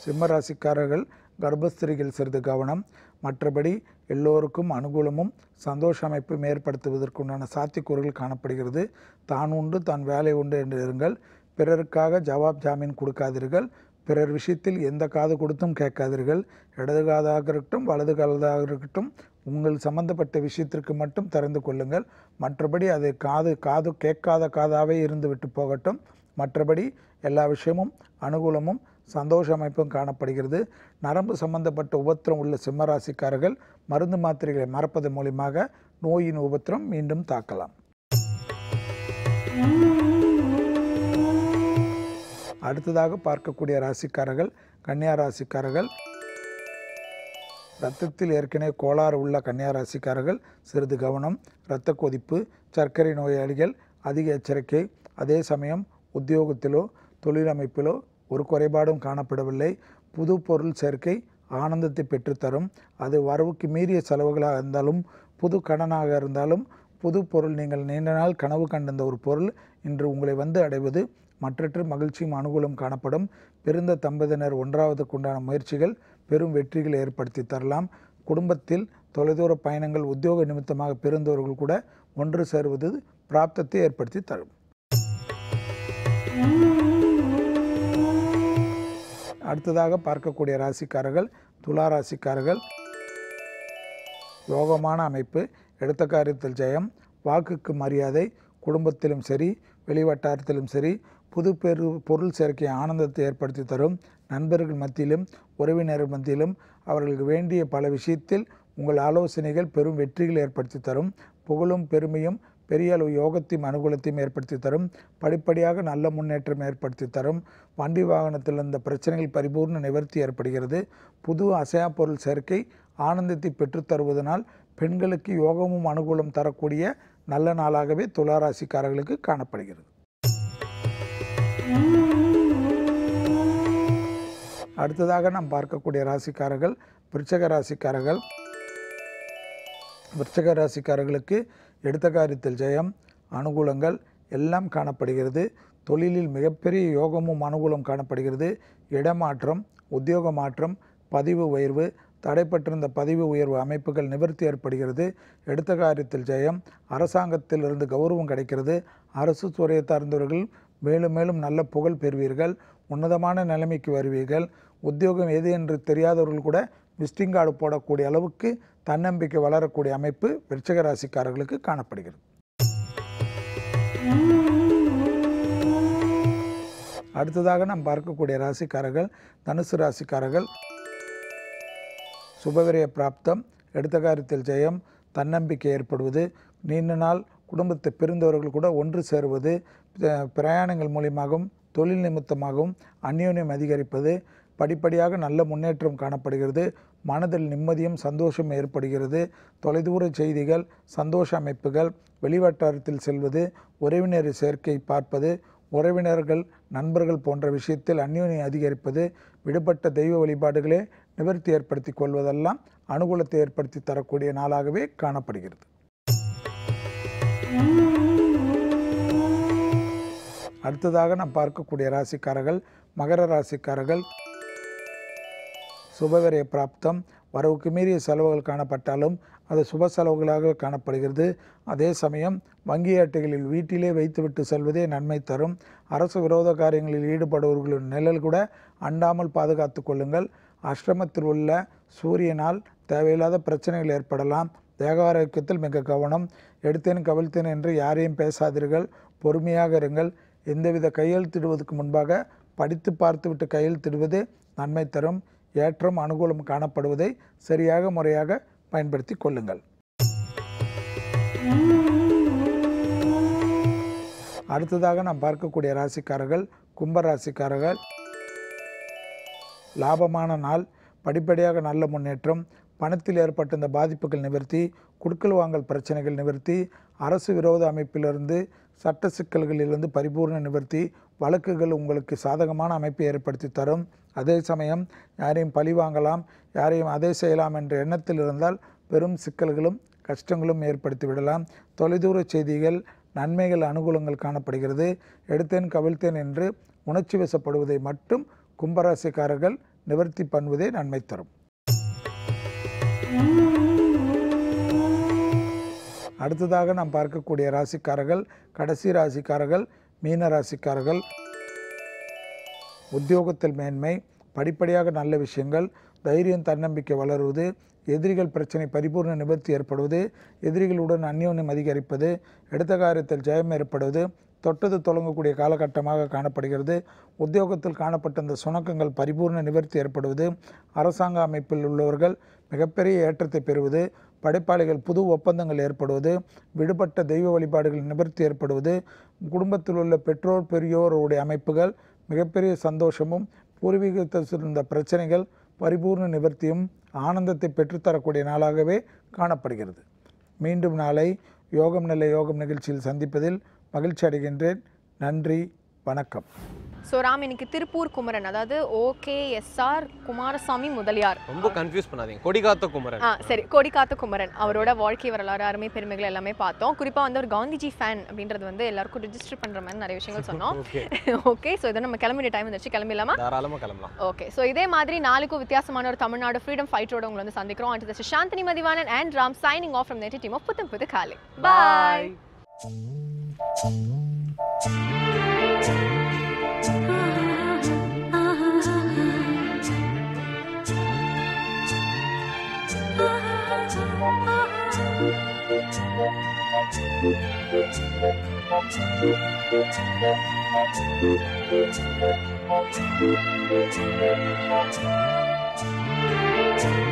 சிம்ம ராசிக்காரர்கள் கர்ப்பஸ்திரிகள் சிறிது கவனம். மற்றபடி எல்லோருக்கும் அனுகூலமும் சந்தோஷ அமைப்பும் ஏற்படுத்துவதற்குண்டான சாத்தியக்கூறுகள் காணப்படுகிறது. தான் உண்டு தான் வேலை உண்டு என்று இருங்கள். பிறருக்காக ஜவாப் ஜாமீன் கொடுக்காதீர்கள். பிறர் விஷயத்தில் எந்த காது கொடுத்தும் கேட்காதீர்கள். இடது காதாக இருக்கட்டும் வலது காதாக இருக்கட்டும் உங்கள் சம்பந்தப்பட்ட விஷயத்திற்கு மட்டும் திறந்து கொள்ளுங்கள். மற்றபடி அது காது கேட்காத காதாகவே இருந்து விட்டு போகட்டும். மற்றபடி எல்லா விஷயமும் அனுகூலமும் சந்தோஷ அமைப்பும் காணப்படுகிறது. நரம்பு சம்பந்தப்பட்ட உபத்திரம் உள்ள சிம்மராசிக்காரர்கள் மருந்து மாத்திரைகளை மறப்பதன் மூலியமாக நோயின் உபத்திரம் மீண்டும் தாக்கலாம். அடுத்ததாக பார்க்கக்கூடிய ராசிக்காரர்கள் கன்னியா ராசிக்காரர்கள். இரத்தத்தில் ஏற்கனவே கோளாறு உள்ள கன்னியா ராசிக்காரர்கள் சிறிது கவனம். இரத்த கொதிப்பு, சர்க்கரை நோயாளிகள் அதிக எச்சரிக்கை. அதே சமயம் உத்தியோகத்திலோ தொழிலமைப்பிலோ ஒரு குறைபாடும் காணப்படவில்லை. புது பொருள் சேர்க்கை ஆனந்தத்தை பெற்றுத்தரும். அது வரவுக்கு மீறிய செலவுகளாக இருந்தாலும் புது கடனாக இருந்தாலும் புது பொருள் நீங்கள் நீண்ட நாள் கனவு கண்டிருந்த ஒரு பொருள் இன்று உங்களை வந்து அடைவது மற்றற்ற மகிழ்ச்சியும் அனுகூலம் காணப்படும். பிறந்த தம்பதியினர் ஒன்றாவதுக்குண்டான முயற்சிகள் பெரும் வெற்றிகளை ஏற்படுத்தி தரலாம். குடும்பத்தில் தொலைதூர பயணங்கள் உத்தியோக நிமித்தமாக பிறந்தவர்கள் கூட ஒன்று சேருவது பிராப்தத்தை ஏற்படுத்தி தரும். அடுத்ததாக பார்க்கக்கூடிய ராசிக்காரர்கள் துலா ராசிக்காரர்கள். யோகமான அமைப்பு, எடுத்த காரியத்தில் ஜெயம், வாக்குக்கு மரியாதை, குடும்பத்திலும் சரி வெளிவட்டாரத்திலும் சரி புது பொருள் சேர்க்கை ஆனந்தத்தை ஏற்படுத்தி தரும். நண்பர்கள் மத்தியிலும் உறவினர்கள் மத்தியிலும் அவர்களுக்கு வேண்டிய பல விஷயத்தில் உங்கள் ஆலோசனைகள் பெரும் வெற்றிகள் ஏற்படுத்தி தரும். புகழும் பெருமையும் பெரிய அளவு யோகத்தையும் அனுகூலத்தையும் ஏற்படுத்தி தரும். படிப்படியாக நல்ல முன்னேற்றம் ஏற்படுத்தி தரும். வண்டி வாகனத்தில் இருந்த பிரச்சனைகள் பரிபூர்ண நிவர்த்தி ஏற்படுகிறது. புது அசையா பொருள் சேர்க்கை ஆனந்தத்தை பெற்றுத்தருவதனால் பெண்களுக்கு யோகமும் அனுகூலம் தரக்கூடிய நல்ல நாளாகவே துளாராசிக்காரர்களுக்கு காணப்படுகிறது. அடுத்ததாக நாம் பார்க்கக்கூடிய ராசிக்காரர்கள் விருச்சக ராசிக்காரர்கள். விருச்சக ராசிக்காரர்களுக்கு எடுத்த காரியத்தில் ஜெயம், அனுகூலங்கள் எல்லாம் காணப்படுகிறது. தொழிலில் மிகப்பெரிய யோகமும் அனுகூலம் காணப்படுகிறது. இடமாற்றம், உத்தியோக மாற்றம், பதிவு உயர்வு, தடைப்பட்டிருந்த பதிவு உயர்வு அமைப்புகள் நிவர்த்தி ஏற்படுகிறது. எடுத்த காரியத்தில் ஜெயம், அரசாங்கத்திலிருந்து கௌரவம் கிடைக்கிறது. அரசு துறையை சார்ந்தவர்கள் மேலும் மேலும் நல்ல புகழ் பெறுவீர்கள். உன்னதமான நிலைமைக்கு வருவீர்கள். உத்தியோகம் எது என்று தெரியாதவர்கள் கூட விசிட்டிங் கார்டு போடக்கூடிய அளவுக்கு தன்னம்பிக்கை வளரக்கூடிய அமைப்பு விருச்சிக ராசிக்காரர்களுக்கு காணப்படுகிறது. அடுத்ததாக நாம் பார்க்கக்கூடிய ராசிக்காரர்கள் தனுசு ராசிக்காரர்கள். சுபவிரய பிராப்தம், எடுத்த காரியத்தில் ஜெயம், தன்னம்பிக்கை ஏற்படுவது, நீண்ட நாள் குடும்பத்தை பிரிந்தவர்கள் கூட ஒன்று சேருவது, பிரயாணங்கள் மூலியமாகவும் தொழில் நிமித்தமாகவும் அந்யோன்யம் அதிகரிப்பது, படிப்படியாக நல்ல முன்னேற்றம் காணப்படுகிறது. மனதில் நிம்மதியும் சந்தோஷம் ஏற்படுகிறது. தொலைதூர செய்திகள், சந்தோஷ அமைப்புகள், வெளிவட்டாரத்தில் செல்வது, உறவினர் சேர்க்கை பார்ப்பது, உறவினர்கள் நண்பர்கள் போன்ற விஷயத்தில் அந்யோன்யம் அதிகரிப்பது, விடுபட்ட தெய்வ வழிபாடுகளே நிவர்த்தி ஏற்படுத்தி கொள்வதெல்லாம் அனுகூலத்தை ஏற்படுத்தி தரக்கூடிய நாளாகவே காணப்படுகிறது. அடுத்ததாக நாம் பார்க்கக்கூடிய ராசிக்காரர்கள் மகர ராசிக்காரர்கள். சுபவிரய பிராப்தம், வரவுக்கு மீறிய செலவுகள் காணப்பட்டாலும் அது சுப செலவுகளாக காணப்படுகிறது. அதே சமயம் வங்கி அட்டைகளில் வீட்டிலே வைத்துவிட்டு செல்வதே நன்மை தரும். அரசு விரோத காரியங்களில் ஈடுபடுபவர்களின் நிழல் கூட அண்டாமல் பாதுகாத்து கொள்ளுங்கள். அஷ்டமத்தில் உள்ள சூரியனால் தேவையில்லாத பிரச்சனைகள் ஏற்படலாம். தேக ஆரோக்கியத்தில் மிக கவனம். எடுத்தேன் கவிழ்த்தேன் என்று யாரையும் பேசாதீர்கள். பொறுமையாக இருங்கள். எந்தவித கையெழுத்திடுவதற்கு முன்பாக படித்து பார்த்துவிட்டு கையெழுத்திடுவது நன்மை தரும். ஏற்றம் அனுகூலம் காணப்படுவதை சரியாக முறையாக பயன்படுத்தி கொள்ளுங்கள். அடுத்ததாக நாம் பார்க்கக்கூடிய ராசிக்காரர்கள் கும்ப ராசிக்காரர்கள். லாபமான நாள், படிப்படியாக நல்ல முன்னேற்றம், பணத்தில் ஏற்பட்ட இந்த பாதிப்புகள் நிவர்த்தி, குடுக்கல் வாங்கல் பிரச்சனைகள் நிவர்த்தி, அரசு விரோத அமைப்பிலிருந்து சட்ட சிக்கல்களிலிருந்து பரிபூர்ண நிவர்த்தி, வழக்குகள் உங்களுக்கு சாதகமான அமைப்பை ஏற்படுத்தி தரும். அதே சமயம் யாரையும் பழி வாங்கலாம், யாரையும் அதை செய்யலாம் என்ற எண்ணத்தில் இருந்தால் பெரும் சிக்கல்களும் கஷ்டங்களும் ஏற்படுத்தி விடலாம். தொலைதூர செய்திகள், நன்மைகள் அனுகூலங்கள் காணப்படுகிறது. எடுத்தேன் கவிழ்த்தேன் என்று உணர்ச்சி வசப்படுவதை மட்டும் கும்பராசிக்காரர்கள் நிவர்த்தி பண்ணுவதே நன்மை தரும். அடுத்ததாக நாம் பார்க்கக்கூடிய ராசிக்காரர்கள் கடைசி ராசிக்காரர்கள் மீன ராசிக்காரர்கள். உத்தியோகத்தில் மேன்மை, படிப்படியாக நல்ல விஷயங்கள், தைரியம் தன்னம்பிக்கை வளருவது, எதிரிகள் பிரச்சனை பரிபூர்ண நிவர்த்தி ஏற்படுவது, எதிரிகளுடன் அந்யோன்யம் அதிகரிப்பது, எடுத்த காரியத்தில் ஜெயம் ஏற்படுவது, தொட்டது தொடங்கக்கூடிய காலகட்டமாக காணப்படுகிறது. உத்தியோகத்தில் காணப்பட்ட இந்த சுணக்கங்கள் பரிபூர்ண நிவர்த்தி ஏற்படுவது, அரசாங்க அமைப்பில் உள்ளவர்கள் மிகப்பெரிய ஏற்றத்தை பெறுவது, படைப்பாளிகள் புது ஒப்பந்தங்கள் ஏற்படுவது, விடுபட்ட தெய்வ வழிபாடுகள் நிவர்த்தி ஏற்படுவது, குடும்பத்தில் உள்ள பெற்றோர் பெரியோருடைய அமைப்புகள் மிகப்பெரிய சந்தோஷமும், பூர்வீகத்தில் இருந்த பிரச்சனைகள் பரிபூர்ண நிவர்த்தியும் ஆனந்தத்தை பெற்றுத்தரக்கூடிய நாளாகவே காணப்படுகிறது. மீண்டும் நாளை யோகம் நல்ல யோகம் நிகழ்ச்சியில் சந்திப்பதில் மகிழ்ச்சி அடைகின்றேன். நன்றி, வணக்கம். ஸோ ராம், இன்னைக்கு திருப்பூர் குமரன், அதாவது OKSR குமாரசாமி முதலியார், ரொம்ப கன்ஃபியூஸ் பண்ணாதீங்க, கொடிகாத்த குமரன். சரி, கொடிகாத்த குமரன் அவரோட வாழ்க்கை வரலாறு, அருமை பெருமைகள் எல்லாமே பார்த்தோம். குறிப்பாக வந்து ஒரு காந்திஜி ஃபேன் அப்படின்றது வந்து எல்லாருக்கும் ரிஜிஸ்டர் பண்ணுற மாதிரி நிறைய விஷயங்கள் சொன்னோம். ஓகே, ஸோ இதை நம்ம கிளம்பிய டைம் வந்துச்சு, கிளம்பிடலாமா? தாராளமாக கிளம்பலாம். ஓகே, ஸோ இதே மாதிரி நாளைக்கும் வித்தியாசமான ஒரு தமிழ்நாடு ஃப்ரீடம் ஃபைட்டரோட உங்களை வந்து சந்திக்கிறோம். And this Chandini Mathivanan and Ram signing off from native team of Putham Pudhu காலை. பாய். Thank you.